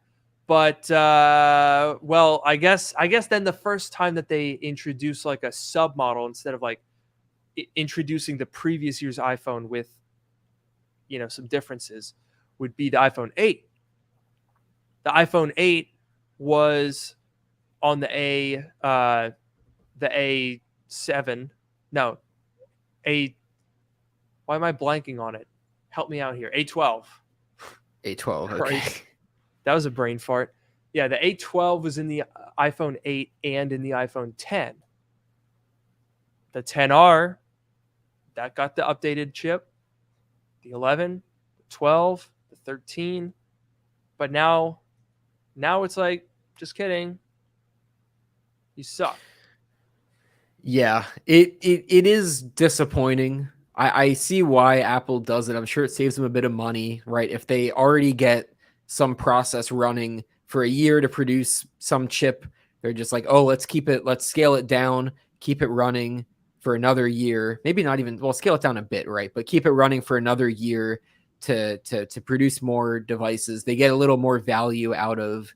but well, I guess then the first time that they introduced like a submodel instead of like introducing the previous year's iPhone with some differences would be the iPhone 8. The iPhone 8 was on the A7. No, why am I blanking on it? Help me out here. A12. A12. Okay. Right. That was a brain fart. Yeah, the A12 was in the iPhone 8 and in the iPhone 10. The 10R, that got the updated chip. The 11, the 12, the 13. But now it's like, just kidding. You suck. Yeah, it is disappointing. I see why Apple does it. I'm sure it saves them a bit of money, right? If they already get some process running for a year to produce some chip, they're just like, oh, let's scale it down, keep it running for another year. Maybe not even, well, scale it down a bit, right? But keep it running for another year to produce more devices. They get a little more value out of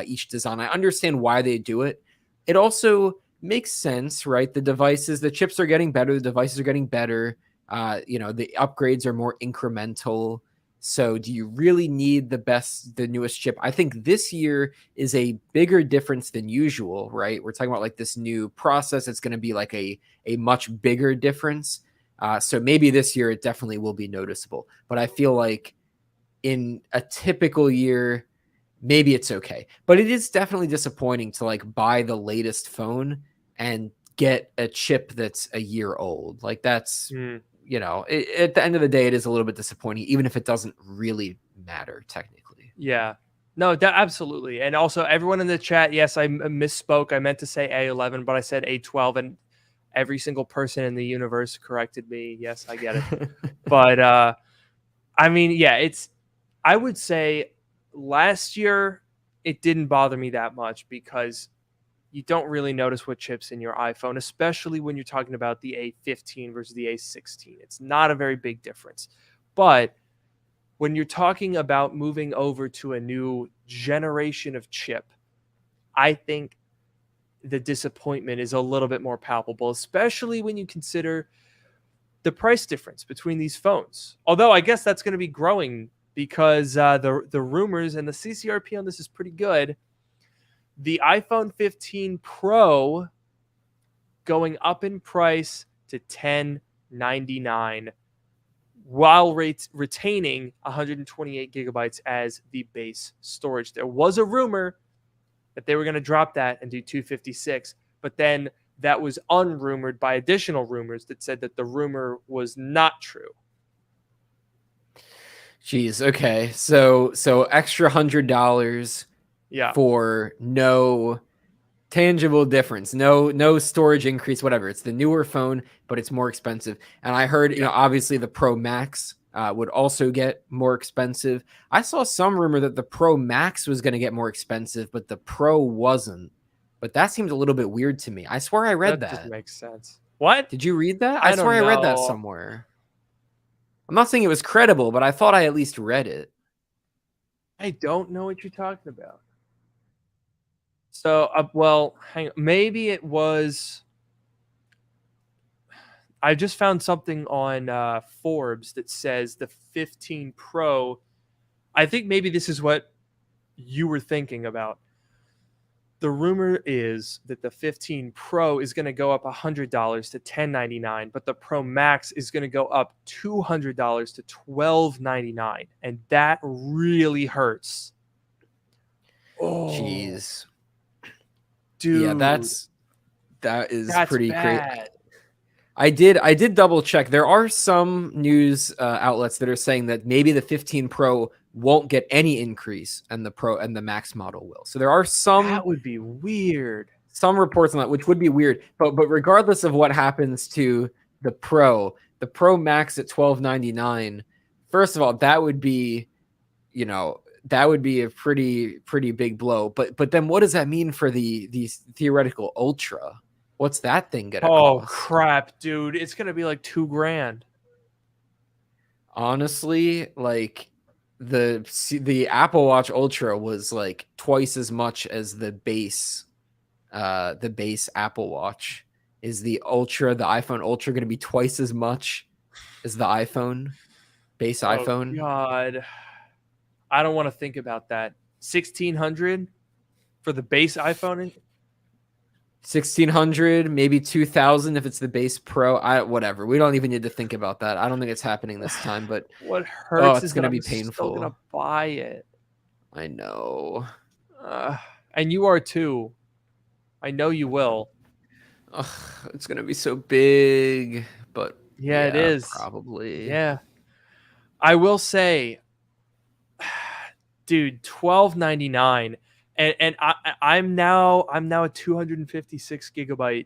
each design. I understand why they do it. It also makes sense, right? The chips are getting better. The devices are getting better. The upgrades are more incremental. So do you really need the newest chip? I think this year is a bigger difference than usual, right? We're talking about like this new process. It's going to be like a much bigger difference. So maybe this year it definitely will be noticeable. But I feel like in a typical year, maybe it's okay. But it is definitely disappointing to like buy the latest phone and get a chip that's a year old. Like that's... at the end of the day, it is a little bit disappointing, even if it doesn't really matter technically. Yeah. No, absolutely. And also everyone in the chat, yes, I misspoke. I meant to say A11, but I said A12, and every single person in the universe corrected me. Yes, I get it. But I mean, yeah, I would say last year it didn't bother me that much because you don't really notice what chips in your iPhone, especially when you're talking about the A15 versus the A16. It's not a very big difference. But when you're talking about moving over to a new generation of chip, I think the disappointment is a little bit more palpable, especially when you consider the price difference between these phones. Although I guess that's going to be growing because the rumors and the CCRP on this is pretty good. The iPhone 15 Pro going up in price to $1099 while retaining 128 gigabytes as the base storage. There was a rumor that they were going to drop that and do 256, but then that was unrumored by additional rumors that said that the rumor was not true. Jeez, okay. So extra $100 for no tangible difference, no storage increase, whatever. It's the newer phone, but it's more expensive. And I heard, obviously the Pro Max would also get more expensive. I saw some rumor that the Pro Max was going to get more expensive, but the Pro wasn't. But that seems a little bit weird to me. I swear I read that. That doesn't make sense. What? Did you read that? I swear I read that somewhere. I'm not saying it was credible, but I thought I at least read it. I don't know what you're talking about. So, well, hang on. Maybe it was. I just found something on Forbes that says the 15 Pro. I think maybe this is what you were thinking about. The rumor is that the 15 Pro is going to go up $100 to $1099, but the Pro Max is going to go up $200 to $1299, and that really hurts. Oh, jeez, dude, yeah, that is pretty crazy. I did double check. There are some news outlets that are saying that maybe the 15 Pro won't get any increase, and the Pro and the Max model will. So there are some. That would be weird. Some reports on that, which would be weird. But regardless of what happens to the Pro Max at $1299, first of all, that would be, that would be a pretty big blow. But then what does that mean for the theoretical Ultra? What's that thing gonna cost? Oh crap, dude! It's gonna be like $2,000. Honestly, like the Apple Watch Ultra was like twice as much as the base Apple Watch. Is the iPhone Ultra going to be twice as much as the base iPhone? God, I don't want to think about that. 1,600 for the base iPhone. 1,600, maybe 2,000 if it's the base Pro. Whatever. We don't even need to think about that. I don't think it's happening this time. But what hurts is going to be painful. I'm gonna buy it. I know, and you are too. I know you will. It's going to be so big, but yeah, it is probably. Yeah, I will say, dude, $12.99. And I'm now a 256 gigabyte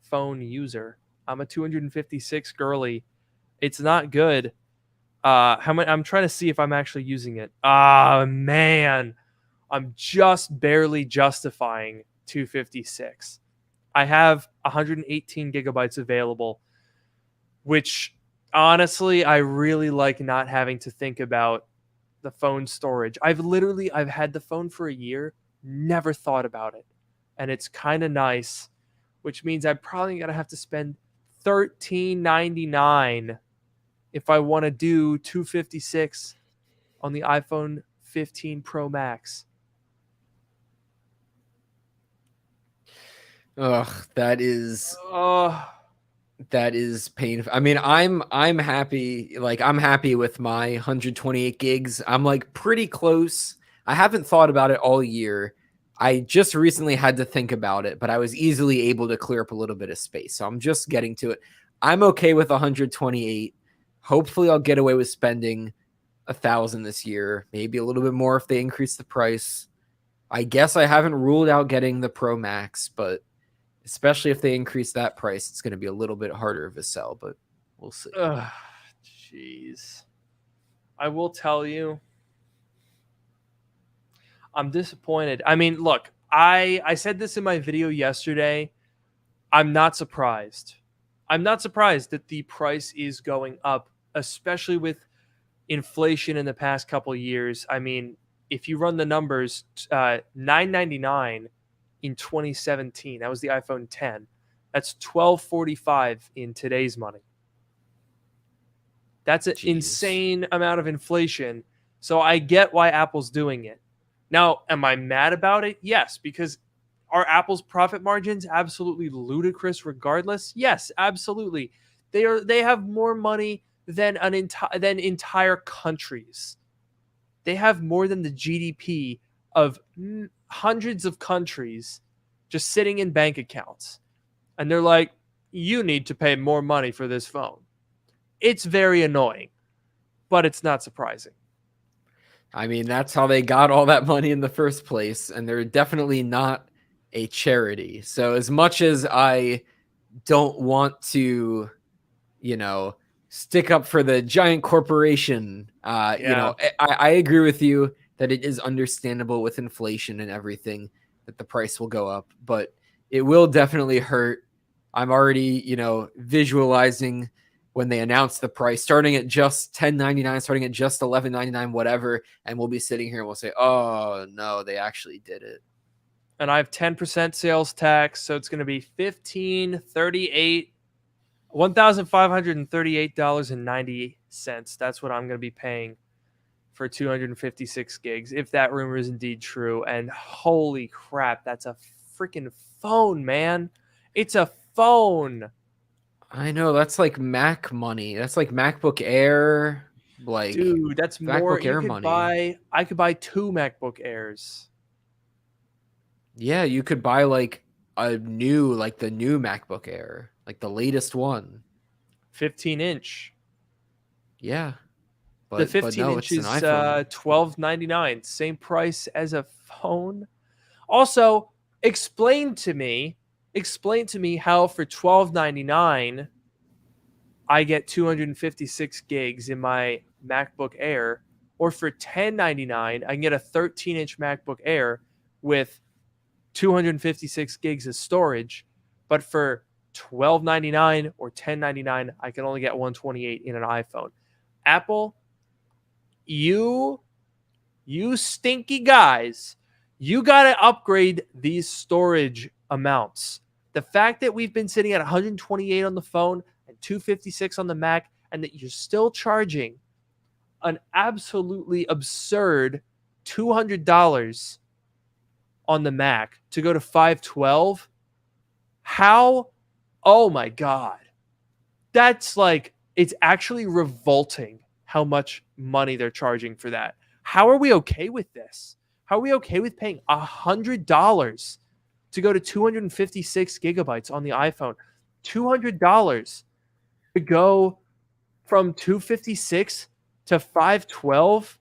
phone user. I'm a 256 girly. It's not good. How many? I'm trying to see if I'm actually using it. Man, I'm just barely justifying 256. I have 118 gigabytes available, which honestly I really like not having to think about the phone storage. I've had the phone for a year, never thought about it, and it's kind of nice, which means I'm probably gonna have to spend $13.99 if I want to do 256 on the iPhone 15 Pro Max. That is painful. I mean, I'm happy. Like, I'm happy with my 128 gigs. I'm like pretty close. I haven't thought about it all year. I just recently had to think about it, but I was easily able to clear up a little bit of space. So I'm just getting to it. I'm okay with 128. Hopefully I'll get away with spending 1,000 this year, maybe a little bit more if they increase the price. I guess I haven't ruled out getting the Pro Max, but especially if they increase that price, it's going to be a little bit harder of a sell, but we'll see. Jeez. I will tell you, I'm disappointed. I mean, look, I said this in my video yesterday. I'm not surprised. I'm not surprised that the price is going up, especially with inflation in the past couple of years. I mean, if you run the numbers, $999 in 2017, that was the iPhone 10. That's $1245 in today's money. That's an insane amount of inflation. So I get why Apple's doing it. Now, am I mad about it? Yes, because are Apple's profit margins absolutely ludicrous regardless? Yes, absolutely. They have more money than entire countries. They have more than the GDP of hundreds of countries just sitting in bank accounts. And they're like, you need to pay more money for this phone. It's very annoying, but it's not surprising. I mean, that's how they got all that money in the first place, and they're definitely not a charity. So as much as I don't want to, stick up for the giant corporation, I agree with you that it is understandable with inflation and everything that the price will go up, but it will definitely hurt. I'm already, visualizing when they announce the price starting at just $10.99, starting at just $11.99, whatever, and we'll be sitting here and we'll say, oh no, they actually did it. And I have 10% sales tax, so it's going to be $1,538.90. That's what I'm going to be paying for 256 gigs, if that rumor is indeed true. And holy crap, that's a freaking phone, man. It's a phone. I know, that's like Mac money. That's like MacBook Air. Like, dude, that's MacBook Air money. I could buy 2 MacBook Airs. Yeah, you could buy like the new MacBook Air, like the latest one. 15-inch. Yeah. The 15-inch is $12.99. Same price as a phone. Also, explain to me how for $12.99 I get 256 gigs in my MacBook Air, or for $10.99 I can get a 13-inch MacBook Air with 256 gigs of storage, but for $12.99 or $10.99 I can only get 128 in an iPhone. Apple, you stinky guys, you got to upgrade these storage amounts. The fact that we've been sitting at 128 on the phone and 256 on the Mac, and that you're still charging an absolutely absurd $200 on the Mac to go to 512. How? Oh my God. That's like, it's actually revolting how much money they're charging for that. How are we okay with this? How are we okay with paying $100 to go to 256 gigabytes on the iPhone? $200 to go from 256 to 512?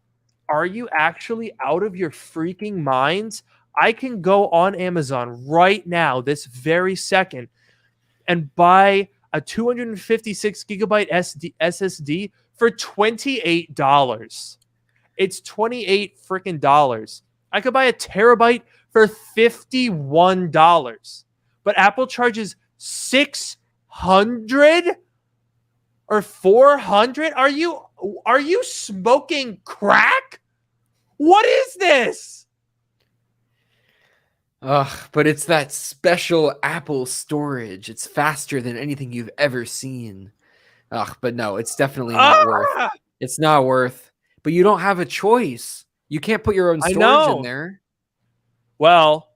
Are you actually out of your freaking minds? I can go on Amazon right now, this very second, and buy a 256 gigabyte SSD for $28. It's $28 freaking dollars. I could buy a terabyte for $51, but Apple charges $600 or $400. Are you smoking crack? What is this? But it's that special Apple storage. It's faster than anything you've ever seen. But no, it's definitely not worth. It's not worth. But you don't have a choice. You can't put your own storage in there. Well,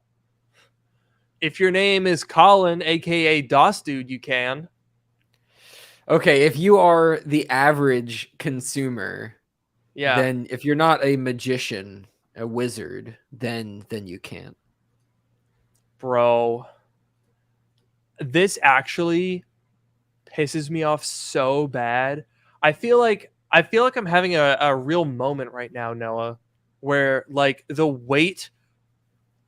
if your name is Colin, aka DOS Dude, you can. Okay, if you are the average consumer, then if you're not a magician, a wizard, then you can't. Bro, this actually pisses me off so bad. I feel like I feel like I'm having a real moment right now, Noah, where like the weight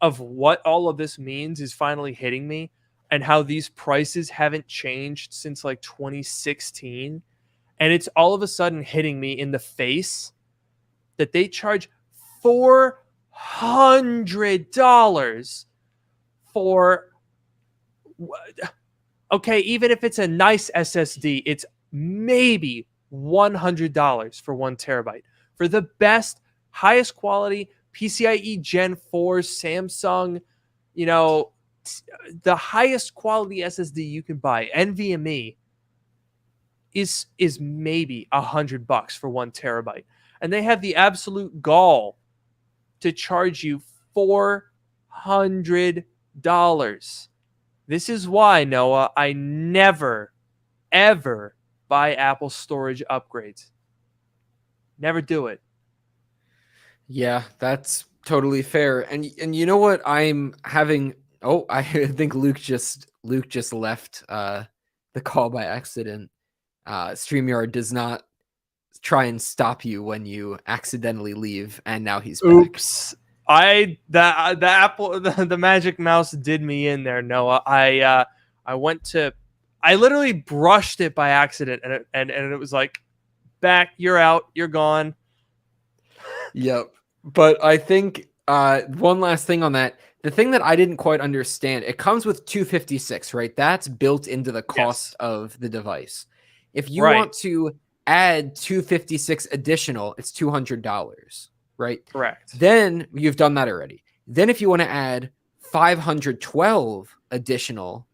of what all of this means is finally hitting me, and how these prices haven't changed since like 2016. And it's all of a sudden hitting me in the face that they charge $400 for, okay, even if it's a nice SSD, it's maybe $100 for 1 terabyte for the best, highest quality PCIe Gen 4 Samsung, you know, the highest quality SSD you can buy, NVMe, is maybe $100 for 1 terabyte, and they have the absolute gall to charge you $400. This is why, Noah, I never, ever buy Apple storage upgrades. Never do it. Yeah, that's totally fair. And you know what I'm having? Oh, I think Luke just left the call by accident. StreamYard does not try and stop you when you accidentally leave, and now he's back. Oops. The magic mouse did me in there, Noah. I literally brushed it by accident, and it was like, back, you're out, you're gone. Yep. But I think one last thing on that. The thing that I didn't quite understand, it comes with 256, right? That's built into the cost of the device. If you want to add 256 additional, it's $200, right? Correct. Then you've done that already. Then if you want to add 512 additional,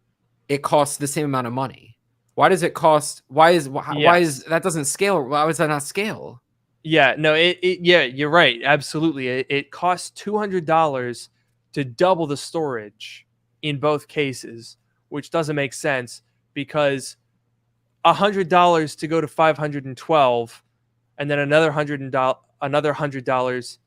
it costs the same amount of money. Why does it cost? Why is that doesn't scale? Why does that not scale? Yeah, no, yeah, you're right. Absolutely. It costs $200 to double the storage in both cases, which doesn't make sense because $100 to go to 512, and then another $100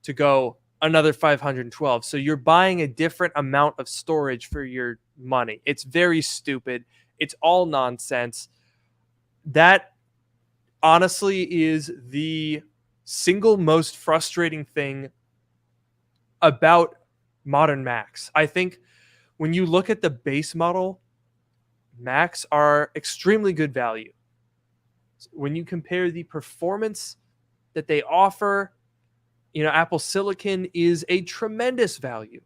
to go another 512. So you're buying a different amount of storage for your money. It's very stupid. It's all nonsense. That honestly is the single most frustrating thing about modern Macs. I think when you look at the base model, Macs are extremely good value. When you compare the performance that they offer, Apple Silicon is a tremendous value.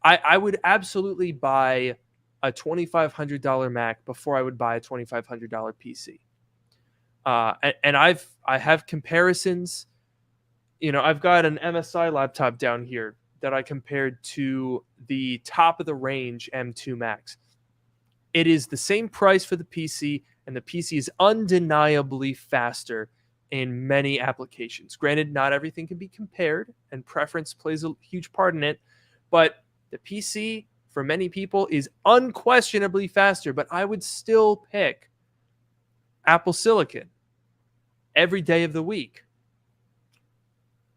I would absolutely buy a $2,500 Mac before I would buy a $2,500 PC. And I have comparisons. I've got an MSI laptop down here that I compared to the top of the range M2 Max. It is the same price for the PC, and the PC is undeniably faster in many applications. Granted, not everything can be compared, and preference plays a huge part in it, but the PC, for many people, is unquestionably faster, but I would still pick Apple Silicon every day of the week.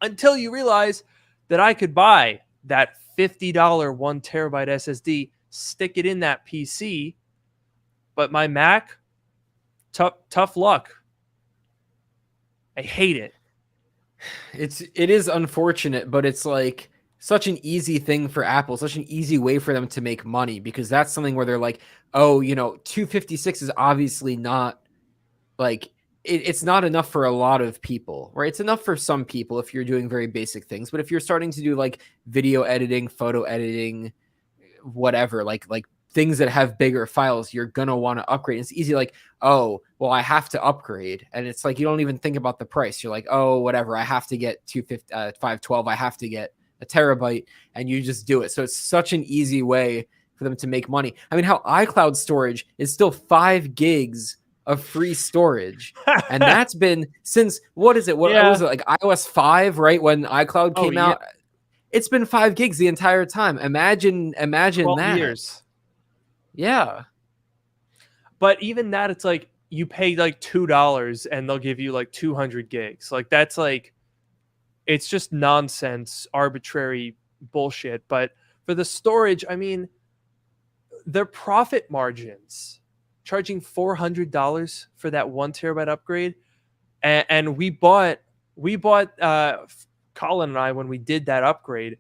Until you realize that I could buy that $50 1 terabyte SSD, stick it in that PC, but my Mac, tough luck. I hate it. It is unfortunate, but it's like such an easy thing for Apple, such an easy way for them to make money, because that's something where they're like, oh, 256 is obviously not like it's not enough for a lot of people, right? It's enough for some people if you're doing very basic things, but if you're starting to do like video editing, photo editing, whatever, like things that have bigger files, you're gonna want to upgrade. It's easy, like, oh, well, I have to upgrade, and it's like you don't even think about the price. You're like, oh, whatever, I have to get 512, I have to get a terabyte, and you just do it. So it's such an easy way for them to make money. I mean, how iCloud storage is still 5 gigs of free storage, and that's been since what was it, like iOS 5, right, when iCloud came out? It's been 5 gigs the entire time. Imagine 12 that years. Yeah, but even that, it's like you pay like $2 and they'll give you like 200 gigs. Like that's like, it's just nonsense, arbitrary bullshit. But for the storage, I mean, their profit margins, charging $400 for that 1 terabyte upgrade, And we bought Colin and I, when we did that upgrade,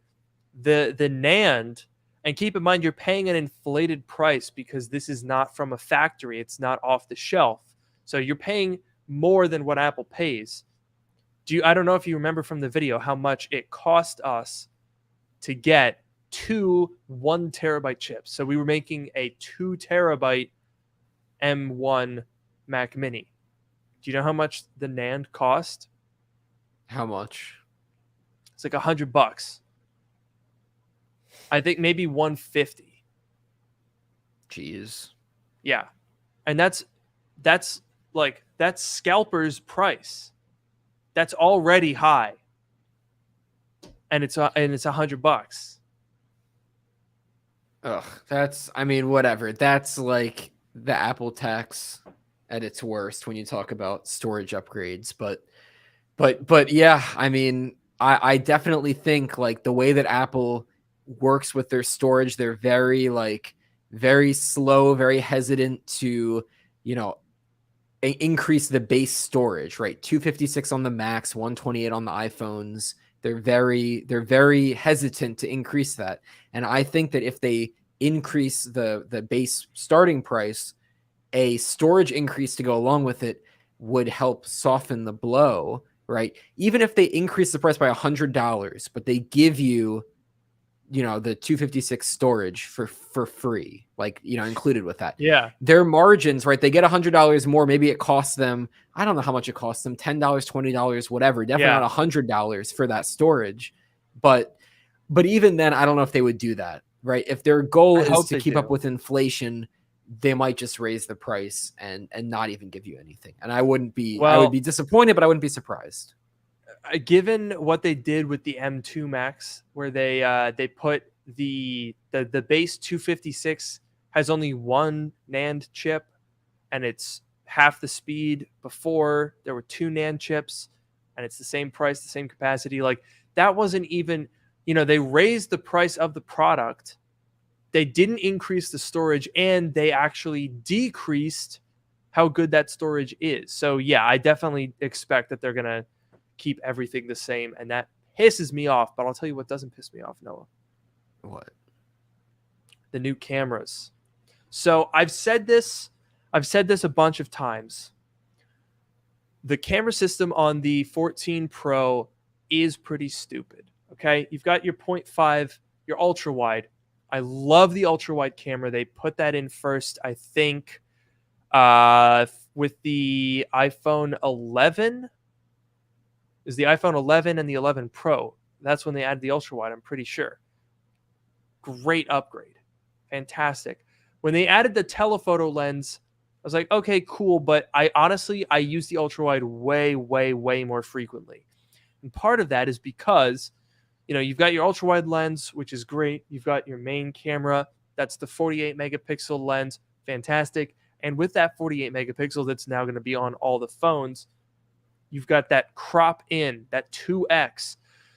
the NAND. And keep in mind, you're paying an inflated price because this is not from a factory. It's not off the shelf. So you're paying more than what Apple pays. I don't know if you remember from the video how much it cost us to get 2 1 terabyte chips. So we were making a 2 terabyte M1 Mac Mini. Do you know how much the NAND cost? How much? It's like $100. I think maybe 150. Jeez. Yeah. And that's scalper's price. That's already high. And it's $100. Ugh, I mean, whatever. That's like the Apple tax at its worst when you talk about storage upgrades. But yeah, I mean, I definitely think like the way that Apple works with their storage, they're very slow, very hesitant to, increase the base storage, right? 256 on the Macs, 128 on the iPhones. They're very hesitant to increase that. And I think that if they increase the base starting price, a storage increase to go along with it would help soften the blow, right? Even if they increase the price by $100, but they give you, the 256 storage for free, included with that. Yeah. Their margins, right? They get $100 more. Maybe it costs them, I don't know how much it costs them, $10, $20, whatever. Definitely not $100 for that storage. But even then, I don't know if they would do that, right? If their goal is to keep up with inflation, they might just raise the price and not even give you anything. And I would be disappointed, but I wouldn't be surprised. Given what they did with the M2 Max, where they put the base 256 has only one NAND chip, and it's half the speed. Before there were 2 NAND chips, and it's the same price, the same capacity. Like, that wasn't even, they raised the price of the product. They didn't increase the storage, and they actually decreased how good that storage is. So yeah, I definitely expect that they're gonna keep everything the same, and that pisses me off. But I'll tell you what doesn't piss me off, Noah. What? The new cameras. So I've said this a bunch of times. The camera system on the 14 Pro is pretty stupid. Okay, you've got your 0.5, your ultra wide. I love the ultra wide camera. They put that in first, I think, with the iPhone 11. Is the iPhone 11 and the 11 Pro. That's when they added the ultra wide, I'm pretty sure. Great upgrade. Fantastic. When they added the telephoto lens, I was like, okay, cool. But I use the ultra wide way, way, way more frequently. And part of that is because, you've got your ultra wide lens, which is great. You've got your main camera. That's the 48 megapixel lens. Fantastic. And with that 48 megapixel that's now going to be on all the phones, you've got that crop in, that 2x.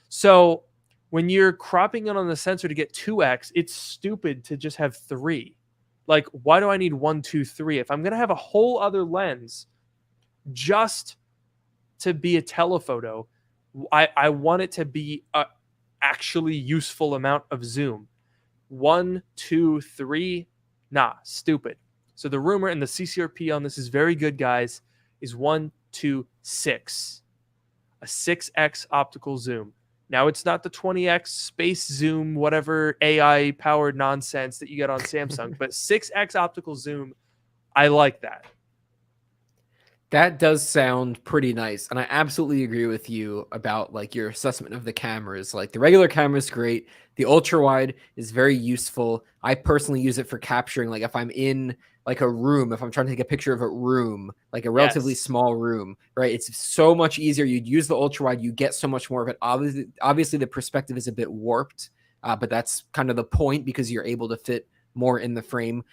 So when you're cropping in on the sensor to get 2x, it's stupid to just have 3. Like, why do I need 1, 2, 3? If I'm going to have a whole other lens just to be a telephoto, I want it to be a actually useful amount of zoom. 1, 2, 3, nah, stupid. So the rumor and the CCRP on this is very good, guys, is 1, 2, 6. A 6x optical zoom. Now, it's not the 20x space zoom, whatever AI powered nonsense that you get on Samsung, but 6x optical zoom, I like that. That does sound pretty nice. And I absolutely agree with you about like your assessment of the cameras. Like, the regular camera is great. The ultra wide is very useful. I personally use it for capturing, like, if I'm in like a room, if I'm trying to take a picture of a room, like a relatively small room, right? It's so much easier. You'd use the ultra wide, you get so much more of it. Obviously the perspective is a bit warped, but that's kind of the point, because you're able to fit more in the frame.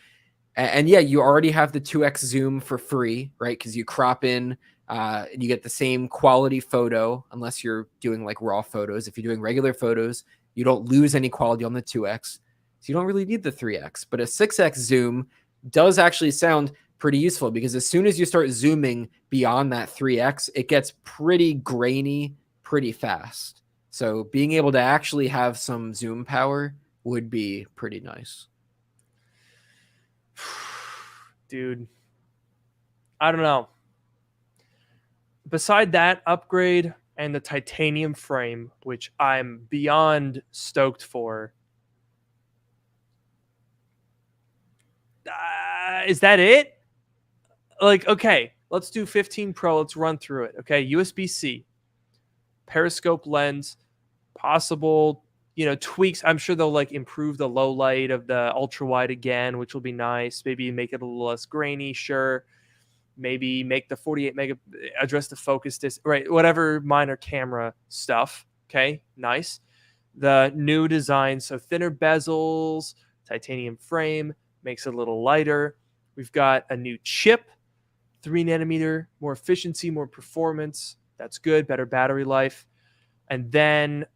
And yeah, you already have the 2x zoom for free, right? Because you crop in, and you get the same quality photo, unless you're doing like raw photos. If you're doing regular photos, you don't lose any quality on the 2x. So you don't really need the 3x. But a 6x zoom does actually sound pretty useful because as soon as you start zooming beyond that 3x, it gets pretty grainy pretty fast. So being able to actually have some zoom power would be pretty nice. Dude, I don't know. Beside that upgrade and the titanium frame, which I'm beyond stoked for, is that it? Like, okay, let's do 15 Pro. Let's run through it. Okay, USB-C, periscope lens, possible, tweaks. I'm sure they'll like improve the low light of the ultra wide again, which will be nice. Maybe make it a little less grainy. Sure. Maybe make the 48 mega address the focus distance, right? Whatever minor camera stuff. Okay, nice. The new design, so thinner bezels, titanium frame, makes it a little lighter. We've got a new chip, 3 nanometer, more efficiency, more performance. That's good, better battery life. And then,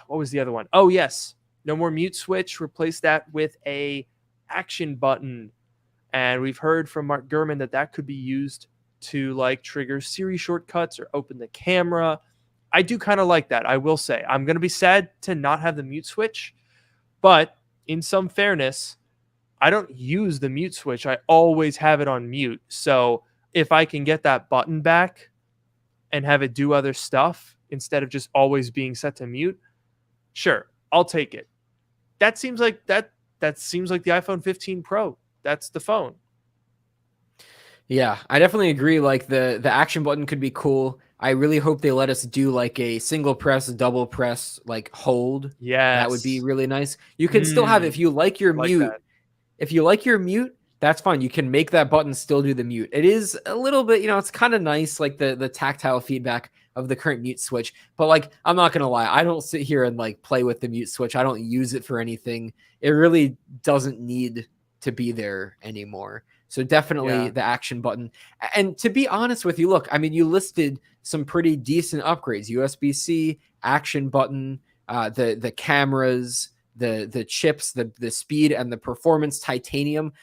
what was the other one? Oh, yes, no more mute switch. Replace that with a action button. And we've heard from Mark Gurman that could be used to like trigger Siri shortcuts or open the camera. I do kind of like that. I will say I'm going to be sad to not have the mute switch, but in some fairness, I don't use the mute switch. I always have it on mute. So if I can get that button back and have it do other stuff instead of just always being set to mute, sure, I'll take it. That seems like that seems like the iPhone 15 Pro. That's the phone. Yeah, I definitely agree. Like the action button could be cool. I really hope they let us do like a single press, double press, like hold. Yeah, that would be really nice. You can still have, if you like your mute, if you like your mute, that's fine. You can make that button still do the mute. It is a little bit, it's kind of nice, like the tactile feedback of the current mute switch. But like, I'm not gonna lie, I don't sit here and like play with the mute switch. I don't use it for anything. It really doesn't need to be there anymore. So definitely the action button. And to be honest with you, look, I mean, you listed some pretty decent upgrades: USB-C, action button, the cameras, the chips, the speed and the performance, titanium.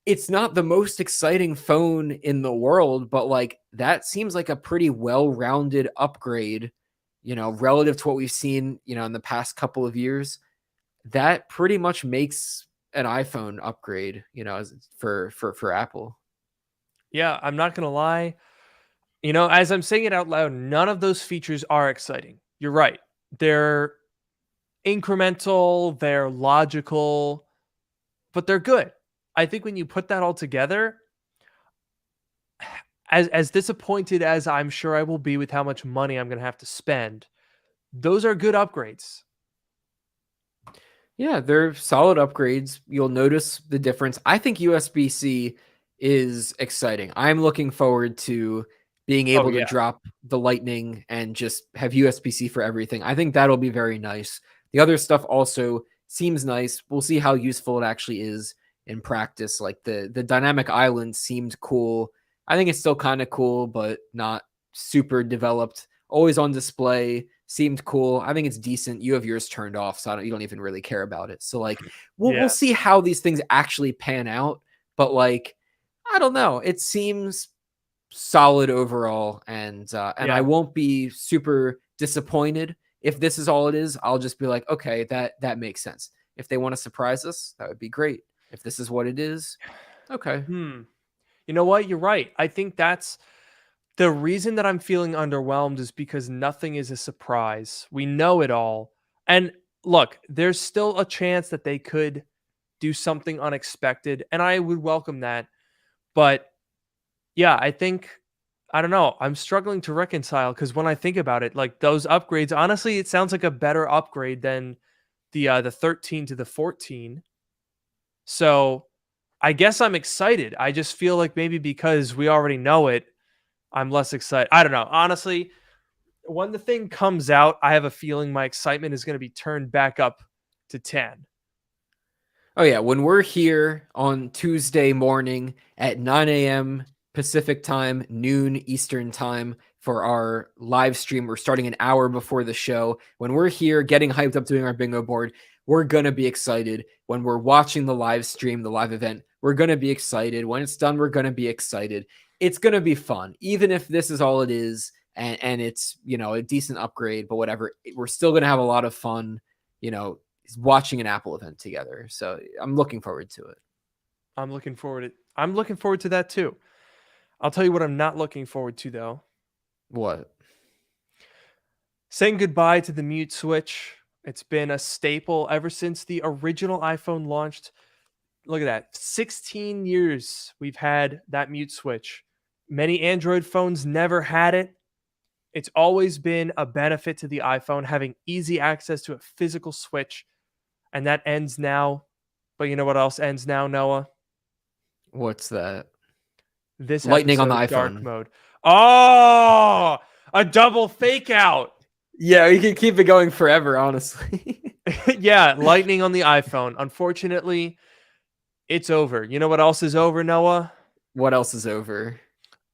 It's not the most exciting phone in the world, but like that seems like a pretty well-rounded upgrade, relative to what we've seen, in the past couple of years. That pretty much makes an iPhone upgrade, for Apple. Yeah, I'm not gonna lie. As I'm saying it out loud, none of those features are exciting. You're right. They're incremental, they're logical, but they're good. I think when you put that all together, as disappointed as I'm sure I will be with how much money I'm gonna have to spend, those are good upgrades. Yeah, they're solid upgrades. You'll notice the difference. I think USB-C is exciting. I'm looking forward to being able to drop the Lightning and just have USB-C for everything. I think that'll be very nice. The other stuff also seems nice. We'll see how useful it actually is in practice. Like the dynamic island seemed cool. I think it's still kind of cool, but not super developed. Always on display. Seemed cool. I think it's decent. You have yours turned off, so you don't even really care about it. So like, we'll see how these things actually pan out. But like, I don't know. It seems solid overall, and I won't be super disappointed if this is all it is. I'll just be like, okay, that makes sense. If they want to surprise us, that would be great. If this is what it is, okay. You know what? You're right. I think that's the reason that I'm feeling underwhelmed is because nothing is a surprise. We know it all. And look, there's still a chance that they could do something unexpected, and I would welcome that. But yeah, I don't know. I'm struggling to reconcile because when I think about it, like those upgrades, honestly, it sounds like a better upgrade than the 13 to the 14. So I guess I'm excited. I just feel like maybe because we already know it, I'm less excited. I don't know. Honestly, when the thing comes out, I have a feeling my excitement is going to be turned back up to 10. Oh, yeah. When we're here on Tuesday morning at 9 a.m. Pacific time, noon Eastern time for our live stream, we're starting an hour before the show. When we're here getting hyped up doing our bingo board, we're going to be excited. When we're watching the live stream, the live event, We're going to be excited. When it's done, we're going to be excited. It's going to be fun, even if this is all it is, and it's, you know, a decent upgrade, but whatever. We're still going to have a lot of fun, you know, watching an Apple event together. So I'm looking forward to it. I'm looking forward to that too. I'll tell you what I'm not looking forward to, though. What? Saying goodbye to the mute switch. It's been a staple ever since the original iPhone launched. Look at that. 16 years we've had that mute switch. Many Android phones never had it. It's always been a benefit to the iPhone having easy access to a physical switch. And that ends now. But you know what else ends now, Noah? What's that? This lightning on the iPhone. Dark mode. Oh, a double fake out. Yeah, you can keep it going forever, honestly. Yeah, lightning on the iPhone. Unfortunately, it's over. You know what else is over, Noah? What else is over?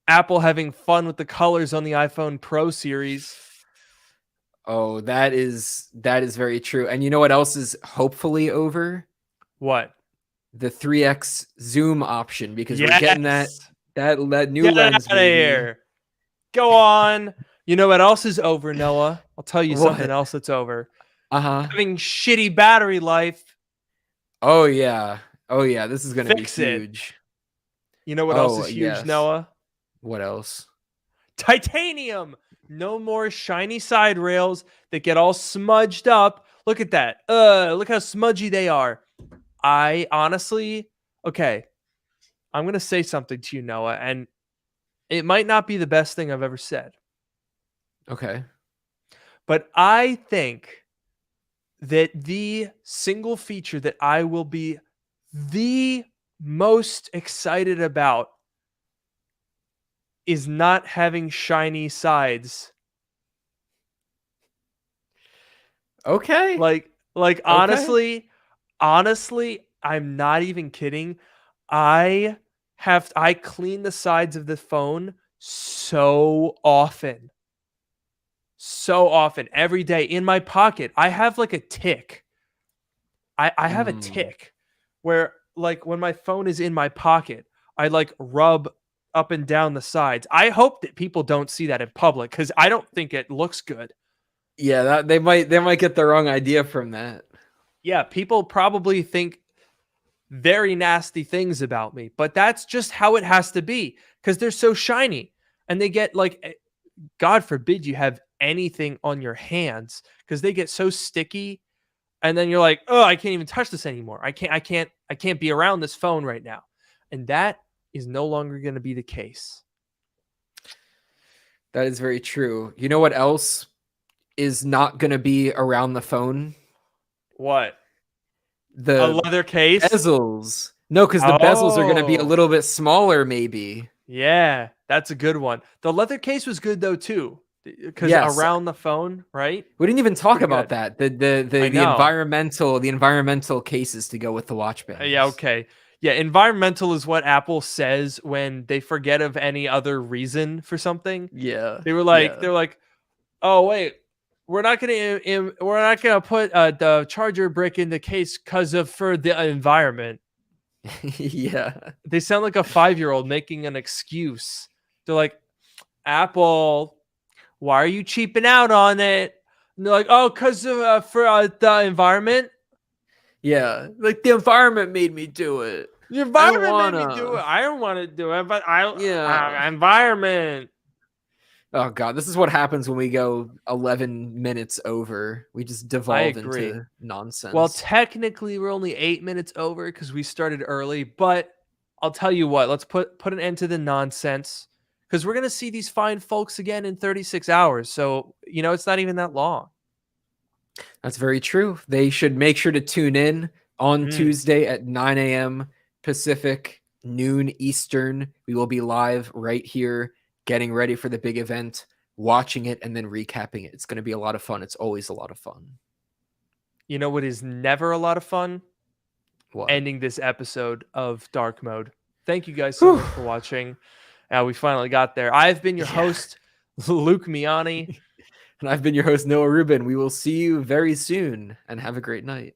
Apple having fun with the colors on the iPhone Pro series. Oh, that is very true. And you know what else is hopefully over? What? The 3x zoom option, because we're getting that new Get lens. Out of here. Go on. You know what else is over, Noah? I'll tell you something else that's over. Having shitty battery life. Oh yeah. This is gonna be huge. You know what else is huge, Noah? What else? Titanium. No more shiny side rails that get all smudged up. Look at that. Look how smudgy they are. I honestly, okay, I'm going to say something to you, Noah, and it might not be the best thing I've ever said. Okay. But I think that the single feature that I will be the most excited about is not having shiny sides. Okay. Like okay. Honestly, I'm not even kidding. I clean the sides of the phone so often. Every day in my pocket. I have like a tick. I have a tick where, like, when my phone is in my pocket, I like rub up and down the sides. I hope that people don't see that in public because I don't think it looks good. Yeah, that they might get the wrong idea from that. Yeah, people probably think very nasty things about me, but that's just how it has to be because they're so shiny and they get, like, God forbid you have anything on your hands because they get so sticky and then you're like, oh, I can't even touch this anymore. I can't be around this phone right now. And that is no longer going to be the case. That is very true. You know what else is not going to be around the phone? What? A leather case? Bezels. No, because the bezels are going to be a little bit smaller, maybe. Yeah, that's a good one. The leather case was good though too, because around the phone, right? We didn't even talk about that. The environmental cases to go with the watch bands. Yeah, okay. Yeah, environmental is what Apple says when they forget of any other reason for something. Yeah, they were like, oh wait, we're not gonna put the charger brick in the case for the environment. Yeah, they sound like a 5-year-old making an excuse. They're like, Apple, why are you cheaping out on it? And they're like, oh, because for the environment. Yeah, like the environment made me do it. The environment made me do it. I don't want to do it, but environment. Oh God, this is what happens when we go 11 minutes over. We just devolve into nonsense. Well, technically, we're only 8 minutes over because we started early. But I'll tell you what, let's put an end to the nonsense because we're gonna see these fine folks again in 36 hours. So it's not even that long. That's very true. They should make sure to tune in on Tuesday at 9 a.m. Pacific, noon Eastern. We will be live right here, getting ready for the big event, watching it, and then recapping it. It's going to be a lot of fun. It's always a lot of fun. You know what is never a lot of fun? What? Ending this episode of Dark Mode. Thank you guys so much for watching. We finally got there. I've been your host, Luke Miani. And I've been your host, Noah Rubin. We will see you very soon, and have a great night.